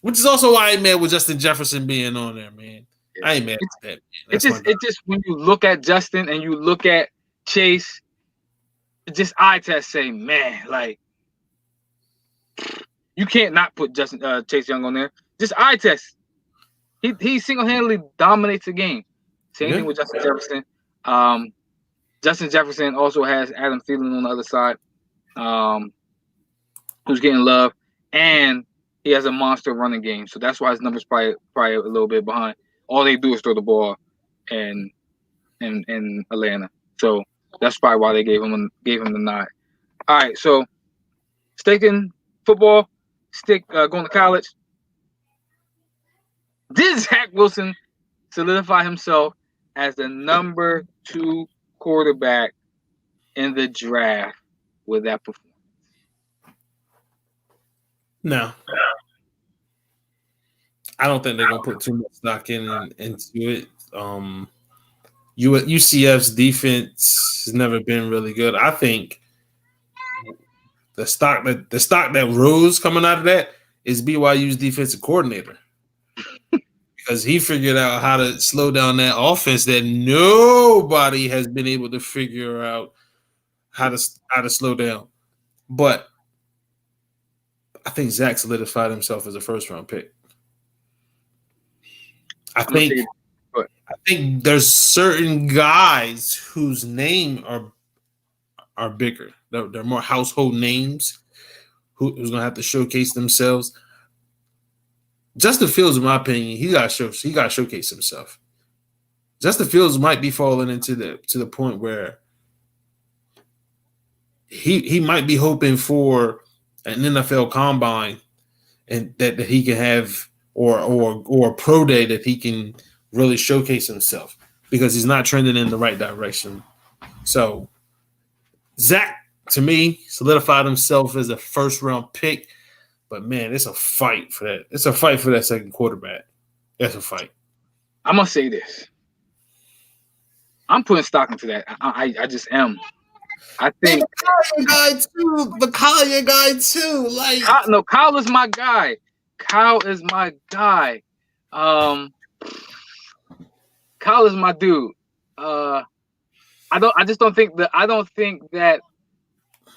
Which is also why I ain't mad with Justin Jefferson being on there, man. Yeah. I ain't mad at that. Man. It's just when you look at Justin and you look at Chase, just eye test say, man, like you can't not put Chase Young on there. Just eye test. He single-handedly dominates the game. Same thing with Justin Jefferson. Justin Jefferson also has Adam Thielen on the other side, who's getting love, and he has a monster running game, so that's why his numbers probably a little bit behind. All they do is throw the ball in Atlanta, so that's probably why they gave him the nod. All right, so sticking football, going to college. Did Zach Wilson solidify himself as the number 2 quarterback in the draft with that performance? No. I don't think they're gonna put too much stock into it. UCF's defense has never been really good. I think the stock that rose coming out of that is BYU's defensive coordinator because he figured out how to slow down that offense that nobody has been able to figure out how to slow down. But I think Zach solidified himself as a first round pick. I think there's certain guys whose name are bigger. They're more household names who's gonna have to showcase themselves. Justin Fields, in my opinion, he got to showcase himself. Justin Fields might be falling into the point where he might be hoping for an NFL combine and that he can have or a pro day that he can really showcase himself because he's not trending in the right direction. So Zach, to me, solidified himself as a first round pick. But man, it's a fight for that. It's a fight for that second quarterback. That's a fight. I'm gonna say this. I'm putting stock into that. I just am. I think the Collier guy too. Like Kyle is my guy. Kyle is my guy. Kyle is my dude. I don't think that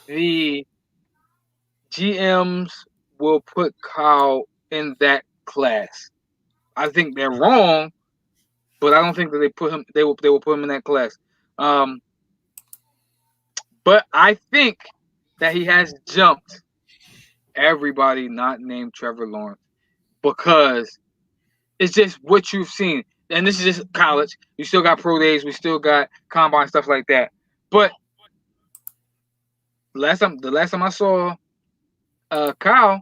the GMs will put Kyle in that class. I think they're wrong, but I don't think that they will put him in that class. But I think that he has jumped everybody not named Trevor Lawrence because it's just what you've seen. And this is just college. You still got pro days. We still got combine stuff like that. But the last time I saw Kyle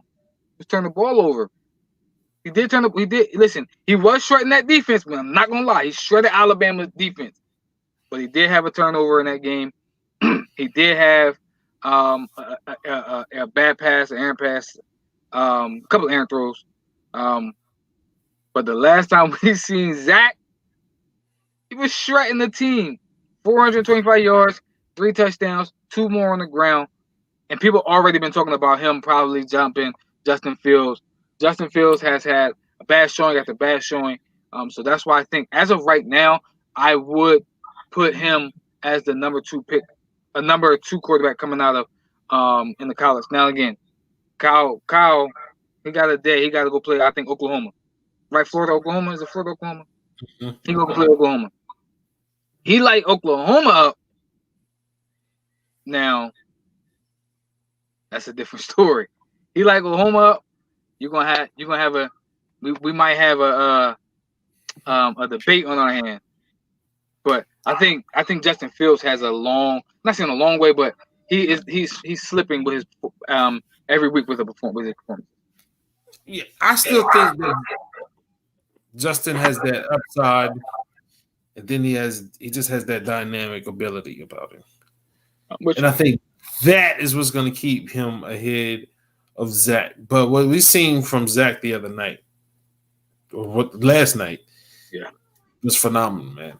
was turn the ball over. He did listen, he was shredding that defense, but I'm not gonna lie, he shredded Alabama's defense. But he did have a turnover in that game. He did have a bad pass, an errant pass, a couple of errant throws. But the last time we seen Zach, he was shredding the team. 425 yards, 3 touchdowns, 2 more on the ground. And people already been talking about him probably jumping Justin Fields. Justin Fields has had a bad showing after bad showing. So that's why I think as of right now, I would put him as the number 2 pick, a number 2 quarterback coming out of in the college. Now again, Kyle, he got a day. He got to go play, I think, Oklahoma. Right, Florida, Oklahoma? Is it Florida, Oklahoma? Mm-hmm. He going to play Oklahoma. He light Oklahoma up. Now, that's a different story. He light Oklahoma up. You're gonna have we might have a debate on our hand. But I think Justin Fields has not saying a long way, but he's slipping with his every week with his performance. Yeah, I still think that Justin has that upside, and then he just has that dynamic ability about him. And I think that is what's going to keep him ahead of Zach. But what we seen from Zach the other night, or last night, was phenomenal, man.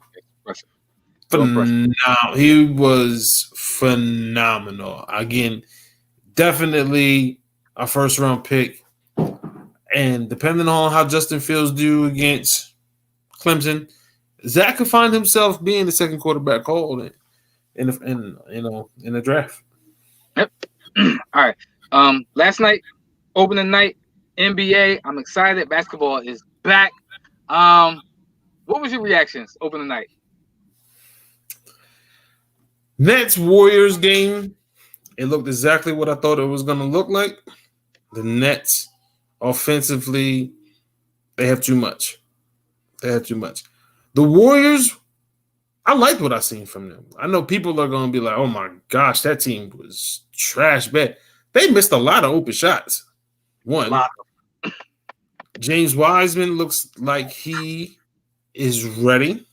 Phenomenal. He was phenomenal. Again, definitely a first round pick. And depending on how Justin Fields do against Clemson, Zach could find himself being the second quarterback called in the draft. Yep. All right. Last night, opening night, NBA. I'm excited. Basketball is back. What was your reactions opening night? Nets Warriors game. It looked exactly what I thought it was going to look like. The Nets, offensively, they have too much. The Warriors, I liked what I seen from them. I know people are going to be like, oh my gosh, that team was trash bad. They missed a lot of open shots. One, James Wiseman looks like he is ready.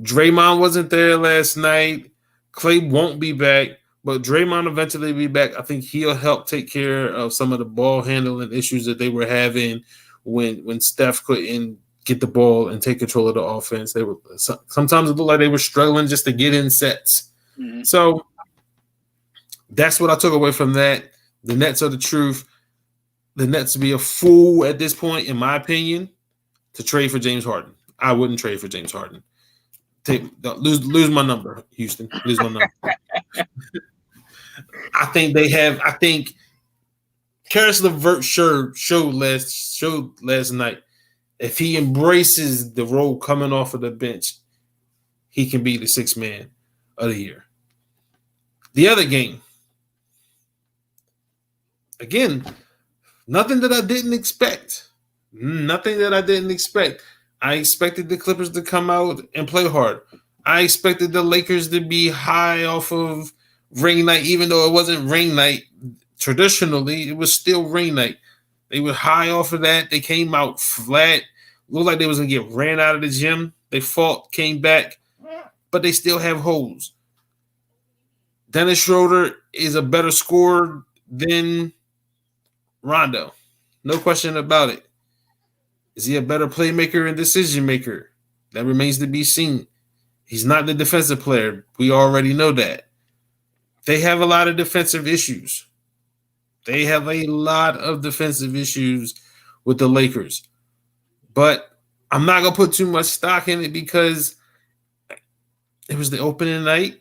Draymond wasn't there last night. Clay won't be back, but Draymond eventually will be back. I think he'll help take care of some of the ball handling issues that they were having when Steph couldn't get the ball and take control of the offense. Sometimes it looked like they were struggling just to get in sets. Mm-hmm. So That's what I took away from that. The Nets are the truth. The Nets would be a fool at this point, in my opinion, to trade for James Harden. I wouldn't trade for James Harden. Lose my number, Houston. Lose my number. I think Karis LeVert showed last night. If he embraces the role coming off of the bench, he can be the sixth man of the year. The other game, again, nothing that I didn't expect. I expected the Clippers to come out and play hard. I expected the Lakers to be high off of ring night, even though it wasn't ring night. Traditionally, it was still ring night. They were high off of that. They came out flat. Looked like they was going to get ran out of the gym. They fought, came back, but they still have holes. Dennis Schroeder is a better scorer than Rondo. No question about it. Is he a better playmaker and decision maker? That remains to be seen. He's not the defensive player. We already know that. They have a lot of defensive issues. They have a lot of defensive issues with the Lakers. But I'm not going to put too much stock in it because it was the opening night.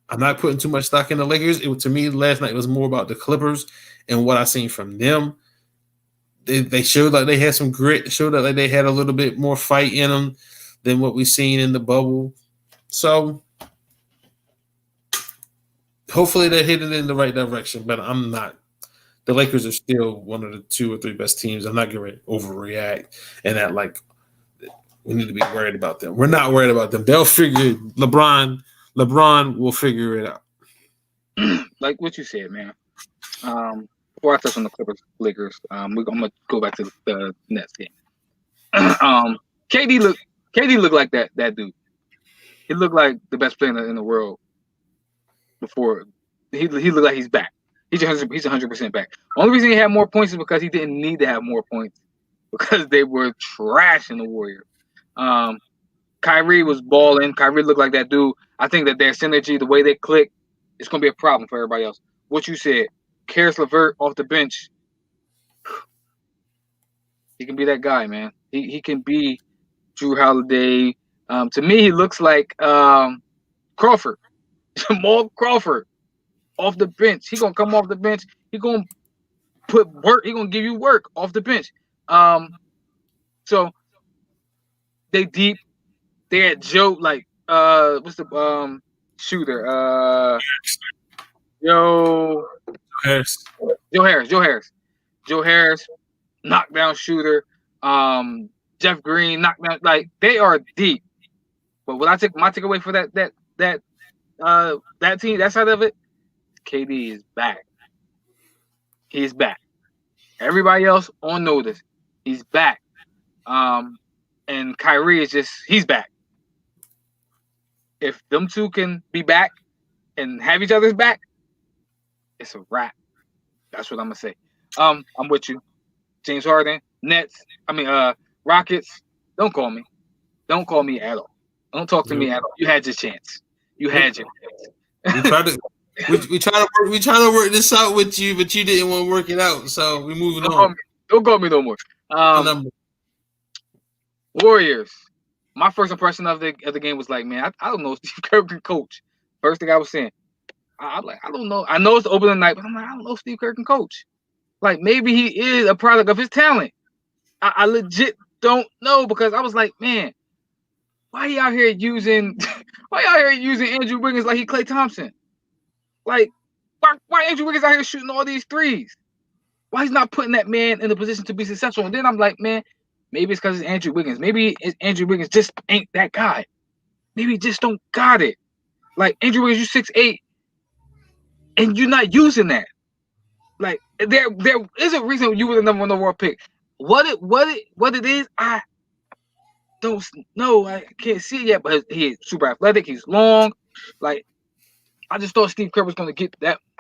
I'm not putting too much stock in the Lakers. To me, last night was more about the Clippers and what I seen from them. They showed like they had some grit, showed that like they had a little bit more fight in them than what we've seen in the bubble. So hopefully they're heading in the right direction, but I'm not. The Lakers are still one of the 2 or 3 best teams. I'm not going to overreact and that like we need to be worried about them. We're not worried about them. They'll figure LeBron will figure it out. Like what you said, man. Before I touch on the Clippers, Lakers, I'm gonna go back to the Nets game. KD looked like that dude. He looked like the best player in the world. Before he looked like he's back. He's 100% back. Only reason he had more points is because he didn't need to have more points because they were trash in the Warriors. Kyrie was balling. Kyrie looked like that dude. I think that their synergy, the way they click, it's gonna be a problem for everybody else. What you said. Karis LeVert off the bench. He can be that guy, man. He can be Drew Holiday. To me, he looks like Crawford. Jamal Crawford off the bench. He gonna come off the bench. He gonna put work. He gonna give you work off the bench. So they deep. They had Joe like what's the shooter? Joe Harris, knockdown shooter. Jeff Green, knockdown. Like they are deep. But what I take my takeaway for that team, that side of it, KD is back. He's back. Everybody else on notice. He's back. And Kyrie is he's back. If them two can be back and have each other's back, it's a wrap. That's what I'm gonna say. I'm with you. James Harden, Nets. Rockets. Don't call me. Don't call me at all. Don't talk to me at all. You had your chance. You had your chance. We try to work this out with you, but you didn't want to work it out. So we're moving on. Don't call me no more. Warriors. My first impression of the game was like, man, I don't know if Steve Kerr can coach. First thing I was saying. I'm like, I don't know. I know it's the opening night, but I'm like, I don't know if Steve Kerr can coach. Like, maybe he is a product of his talent. I legit don't know because I was like, man, why you out here using Andrew Wiggins like he Klay Thompson? Like, why Andrew Wiggins out here shooting all these threes? Why he's not putting that man in a position to be successful? And then I'm like, man, maybe it's because it's Andrew Wiggins. Maybe Andrew Wiggins just ain't that guy. Maybe he just don't got it. Like, Andrew Wiggins, you 6'8", and you're not using that. Like, there is a reason you were the number 1 overall pick. What it is, I don't know. I can't see it yet, but he's super athletic. He's long. Like, I just thought Steve Kerr was going to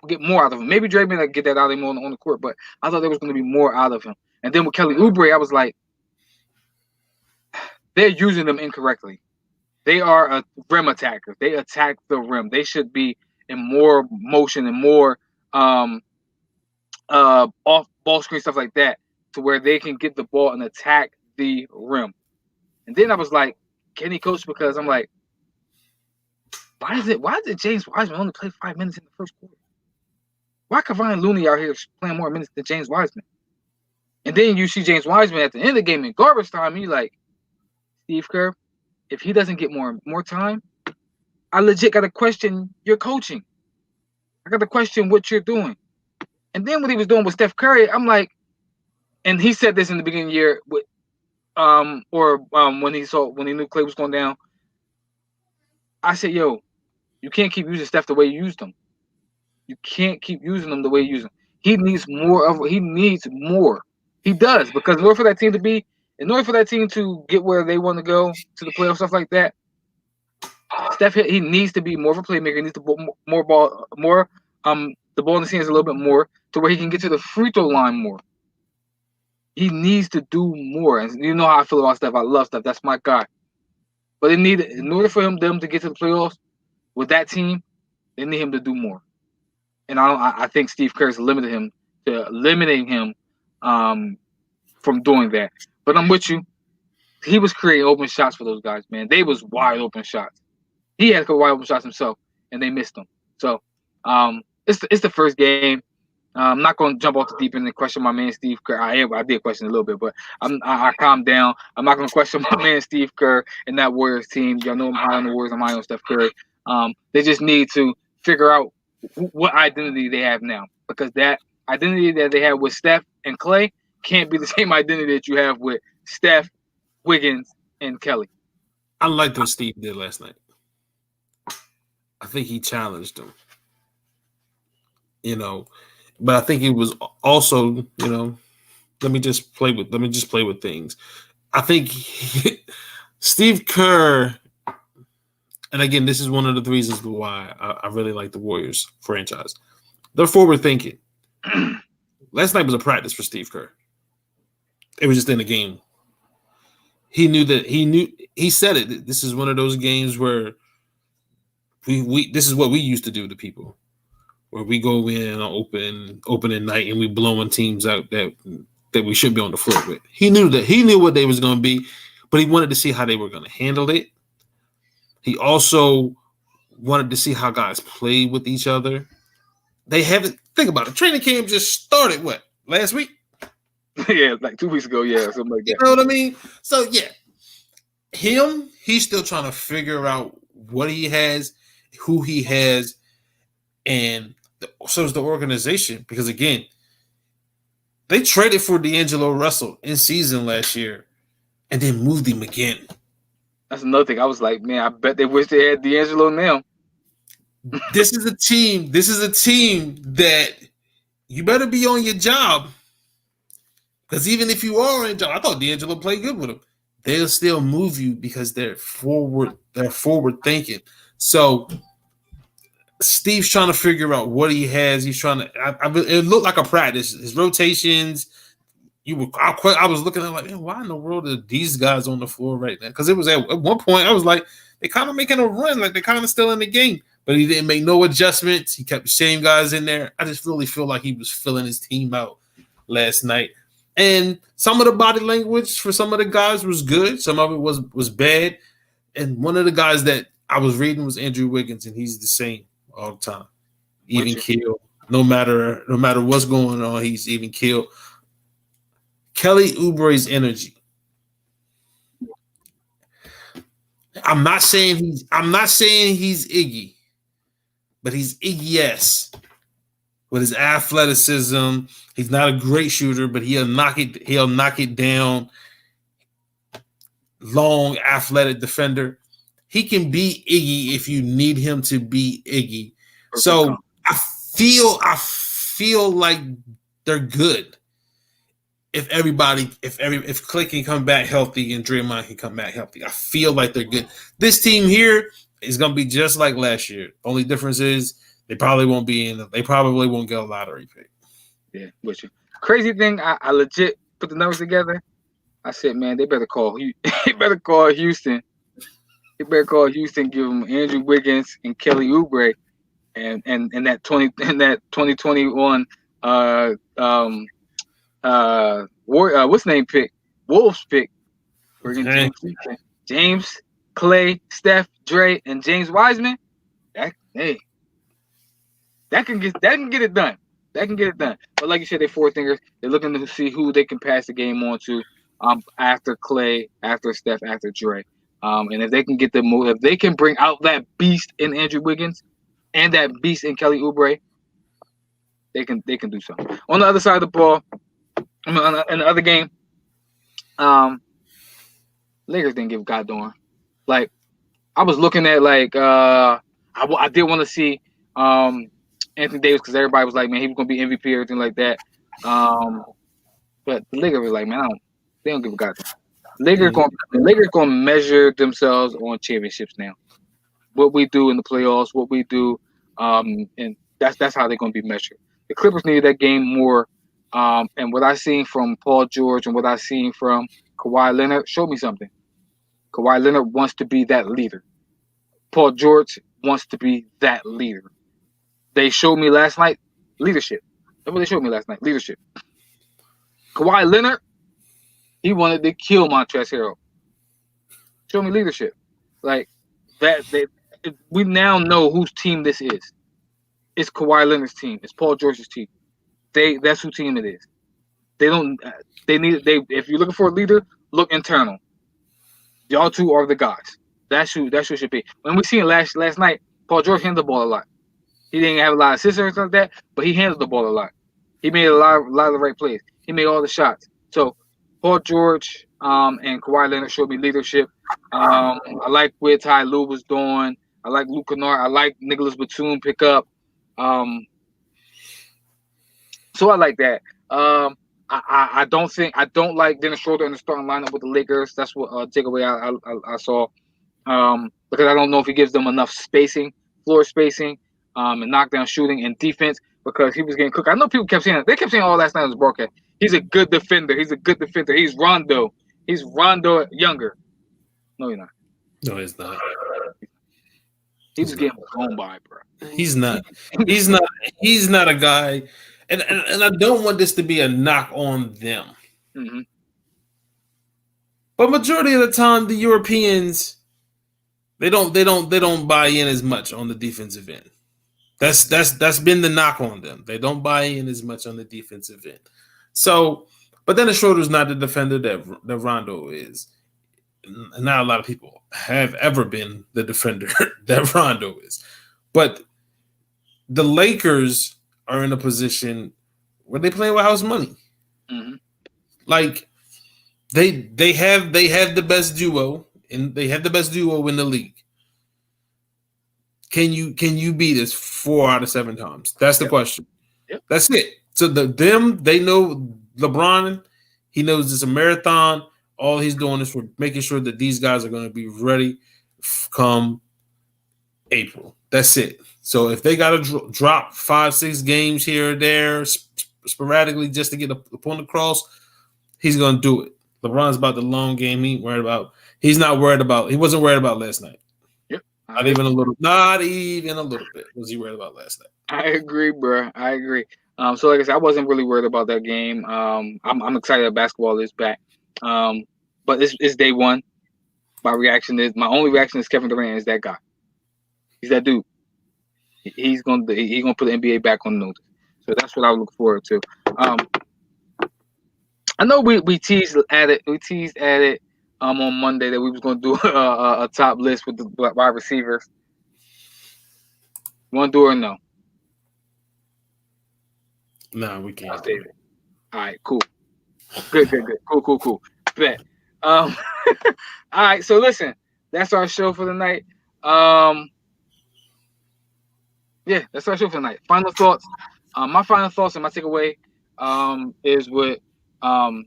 get more out of him. Maybe Dre may not get that out of him on the court, but I thought there was going to be more out of him. And then with Kelly Oubre, I was like, they're using them incorrectly. They are a rim attacker. They attack the rim. They should be and more motion and more off ball screen stuff like that, to where they can get the ball and attack the rim. And then I was like, can he coach? Because I'm like, why did James Wiseman only play 5 minutes in the first quarter? Why Kevon Looney out here playing more minutes than James Wiseman? And then you see James Wiseman at the end of the game in garbage time, and you're like, Steve Kerr, if he doesn't get more time, I legit got to question your coaching. I got to question what you're doing. And then what he was doing with Steph Curry, I'm like, and he said this in the beginning of the year with when he knew Clay was going down. I said, yo, you can't keep using Steph the way you used him. You can't keep using him the way you use him. He needs more. He does, because in order for that team to get where they want to go to the playoffs, stuff like that, Steph, he needs to be more of a playmaker. He needs to more ball, more the ball in the hands a little bit more, to where he can get to the free throw line more. He needs to do more. And you know how I feel about Steph. I love Steph. That's my guy. But in order for them to get to the playoffs with that team, they need him to do more. And I think Steve Kerr's limiting him from doing that. But I'm with you. He was creating open shots for those guys, man. They was wide open shots. He had wide open shots himself, and they missed them. So it's the first game. I'm not going to jump off the deep end and question my man Steve Kerr. I did question a little bit, but I calmed down. I'm not going to question my man Steve Kerr and that Warriors team. Y'all know I'm high on the Warriors. I'm high on Steph Curry. They just need to figure out what identity they have now, because that identity that they have with Steph and Clay can't be the same identity that you have with Steph, Wiggins, and Kelly. I liked what Steve did last night. I think he challenged them. But I think it was also, let me just play with things. I think Steve Kerr, and again, this is one of the reasons why I really like the Warriors franchise. They're forward thinking. Last night was a practice for Steve Kerr. It was just in a game. He said it. This is one of those games where this is what we used to do to people, where we go in on opening night and we blowing teams out that we should be on the floor with. He knew what they was going to be, but he wanted to see how they were going to handle it. He also wanted to see how guys play with each other. They haven't, think about it, training camp just started, last week? Yeah, like 2 weeks ago, yeah, something like that. You know what I mean? So, yeah, he's still trying to figure out what he has, who he has, and so is the organization. Because, again, they traded for D'Angelo Russell in season last year and then moved him again. That's another thing. I was like, man, I bet they wish they had D'Angelo now. This is a team that you better be on your job. Because even if you are on your job, I thought D'Angelo played good with him. They'll still move you because they're forward thinking. So Steve's trying to figure out what he has. He's trying to. It looked like a practice. His rotations. I was looking at it like, man, why in the world are these guys on the floor right now? Because it was at one point I was like, they kind of making a run, like they're kind of still in the game. But he didn't make no adjustments. He kept the same guys in there. I just really feel like he was filling his team out last night. And some of the body language for some of the guys was good. Some of it was bad. And one of the guys that I was reading was Andrew Wiggins, and he's the same all the time. Even keel. No matter what's going on, he's even keel. Kelly Oubre's energy. I'm not saying he's Iggy, but he's Iggy-esque. With his athleticism, he's not a great shooter, but he'll knock it down. Long, athletic defender. He can be Iggy if you need him to be Iggy. So I feel like they're good. If Clay can come back healthy and Draymond can come back healthy, I feel like they're good. This team here is going to be just like last year. Only difference is they probably won't get a lottery pick. Yeah, with you. Crazy thing, I legit put the numbers together. I said, man, they better call Houston. They better call Houston, give them Andrew Wiggins and Kelly Oubre, and that 2021 what's name pick Wolves pick. We're getting Hey, James, Clay, Steph, Dre, and James Wiseman. Hey, that can get it done. That can get it done. But like you said, they're four thinkers. They're looking to see who they can pass the game on to. After Clay, after Steph, after Dre. And if they can get the move, if they can bring out that beast in Andrew Wiggins and that beast in Kelly Oubre, they can do something. On the other side of the ball, in the other game, um, Lakers didn't give God darn. Like I was looking at I did want to see Anthony Davis because everybody was like, man, he was gonna be MVP or everything like that. Um, but the Lakers was like, man, they don't give a goddamn. The Lakers gonna measure themselves on championships now. What we do in the playoffs, what we do, and that's how they're gonna be measured. The Clippers needed that game more, and what I seen from Paul George and what I seen from Kawhi Leonard showed me something. Kawhi Leonard wants to be that leader. Paul George wants to be that leader. They showed me last night leadership. That's what they showed me last night, leadership. Kawhi Leonard, he wanted to kill Montrezl Harrell. Show me leadership. Like that, we now know whose team this is. It's Kawhi Leonard's team. It's Paul George's team. That's whose team it is. They don't. They need. They. If you're looking for a leader, look internal. Y'all two are the guys. That's who it should be. When we seen last night, Paul George handled the ball a lot. He didn't have a lot of assists or something like that, but he handled the ball a lot. He made a lot of the right plays. He made all the shots. So Paul George and Kawhi Leonard showed me leadership. I like where Ty Lue was doing. I like Luke Kennard. I like Nicholas Batum pick up. So I like that. I don't like Dennis Schroeder in the starting lineup with the Lakers. That's what takeaway I saw. Because I don't know if he gives them enough spacing, floor spacing, and knockdown shooting and defense because he was getting cooked. I know people kept saying that. They kept saying all last night on his broadcast. He's a good defender. He's Rondo. He's Rondo younger. No, you're not. no, he's not. He was getting blown by, bro. He's not. He's not. He's not a guy. And I don't want this to be a knock on them. Mm-hmm. But majority of the time, the Europeans they don't buy in as much on the defensive end. That's been the knock on them. They don't buy in as much on the defensive end. So, but Dennis Schroeder's not the defender that Rondo is. Not a lot of people have ever been the defender that Rondo is. But the Lakers are in a position where they play with house money. Mm-hmm. Like they have the best duo and they have the best duo in the league. Can you beat us 4 out of 7 times? That's the question. Yep. That's it. So they know LeBron. He knows it's a marathon. All he's doing is for making sure that these guys are going to be ready come April. That's it. So if they got to drop 5-6 games here or there sporadically just to get a point across, he's going to do it. LeBron's about the long game. He wasn't worried about last night. Yep. Not even a little bit was he worried about last night. I agree, bro. I agree. So like I said, I wasn't really worried about that game. I'm excited that basketball is back. But it's day one. My only reaction is Kevin Durant is that guy. He's that dude. He's gonna put the NBA back on the notice. So that's what I look forward to. I know we teased at it on Monday that we was gonna do a top list with the wide receivers. Want to do it or no? No, we can't. All right, cool. Good. Cool. Bet. All right, so listen, that's our show for the night. Yeah, that's our show for the night. Final thoughts. My final thoughts and my takeaway is what I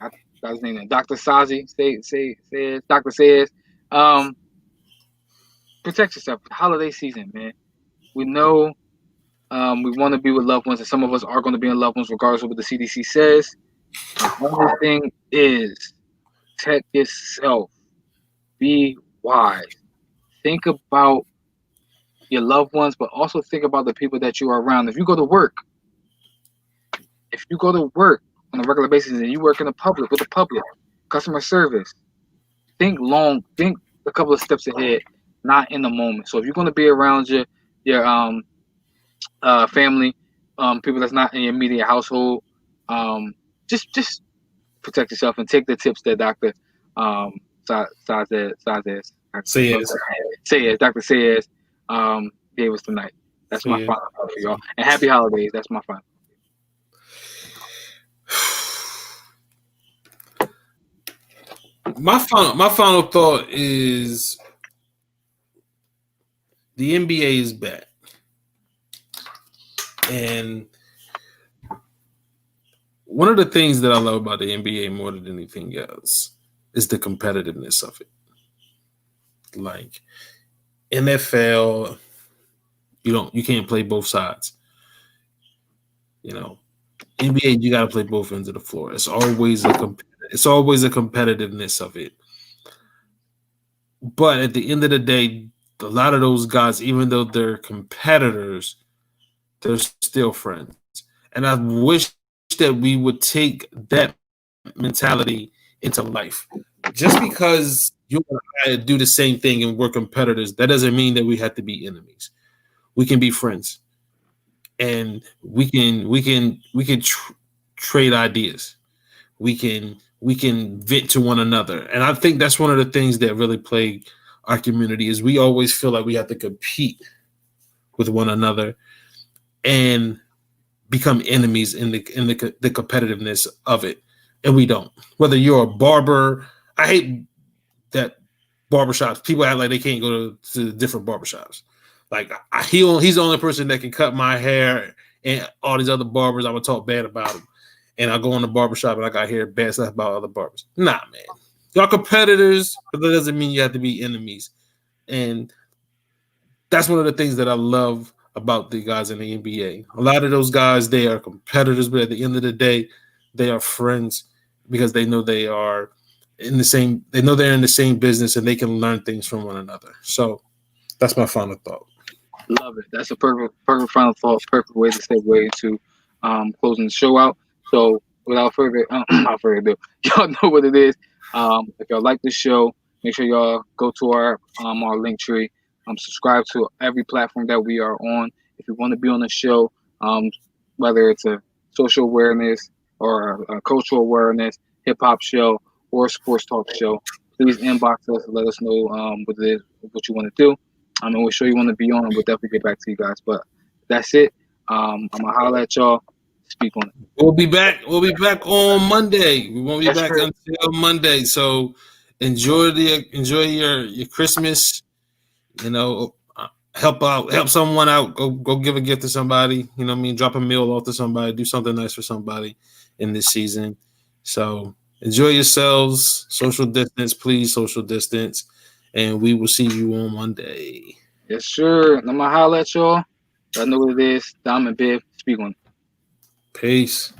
got his name, Dr. Saez says. Dr. Saez, protect yourself. Holiday season, man. We know we want to be with loved ones, and some of us are going to be in loved ones regardless of what the CDC says. The only thing is protect yourself. Be wise. Think about your loved ones, but also think about the people that you are around. If you go to work on a regular basis and you work in the public with the public, customer service, think a couple of steps ahead, not in the moment. So if you're going to be around your family, people that's not in your immediate household, um, just protect yourself and take the tips that Doctor Saez, Say yes. Doctor Saez gave us tonight. That's Say my yes. final thought for y'all. And happy holidays. That's my final. My final thought is the NBA is back. And one of the things that I love about the NBA more than anything else is the competitiveness of it. Like NFL, you can't play both sides. NBA, you got to play both ends of the floor. It's always a competitiveness of it. But at the end of the day, a lot of those guys, even though they're competitors, they're still friends. And I wish that we would take that mentality into life. Just because you and I do the same thing and we're competitors, that doesn't mean that we have to be enemies. We can be friends, and we can trade ideas. We can vent to one another, and I think that's one of the things that really plague our community is we always feel like we have to compete with one another and become enemies in the competitiveness of it, and we don't. Whether you're a barber, I hate that barbershops. People act like they can't go to different barbershops. Like he's the only person that can cut my hair, and all these other barbers I would talk bad about him. And I go in the barbershop and I got hear bad stuff about other barbers. Nah, man. Y'all competitors, but that doesn't mean you have to be enemies. And that's one of the things that I love about the guys in the NBA. A lot of those guys, they are competitors, but at the end of the day, they are friends because they know they are they're in the same business and they can learn things from one another. So that's my final thought. Love it. That's a perfect final thought. Perfect way to segue into closing the show out. So without further ado, y'all know what it is. If y'all like this show, make sure y'all go to our link tree. Subscribe to every platform that we are on. If you want to be on the show, whether it's a social awareness or a cultural awareness, hip hop show, or a sports talk show, please inbox us and let us know what it is, what you want to do. And we'll show you want to be on, and we'll definitely get back to you guys. But that's it. I'm gonna holler at y'all. Speak on it. We'll be back. We'll be back on Monday. We won't be That's back right. until Monday. So enjoy your Christmas. Help someone out. Go give a gift to somebody. You know what I mean? Drop a meal off to somebody. Do something nice for somebody in this season. So enjoy yourselves. Social distance, please. Social distance, and we will see you on Monday. Yes, sure. I'm gonna holler at y'all. I know what it is. Dom and Biv. Speak on it. Peace.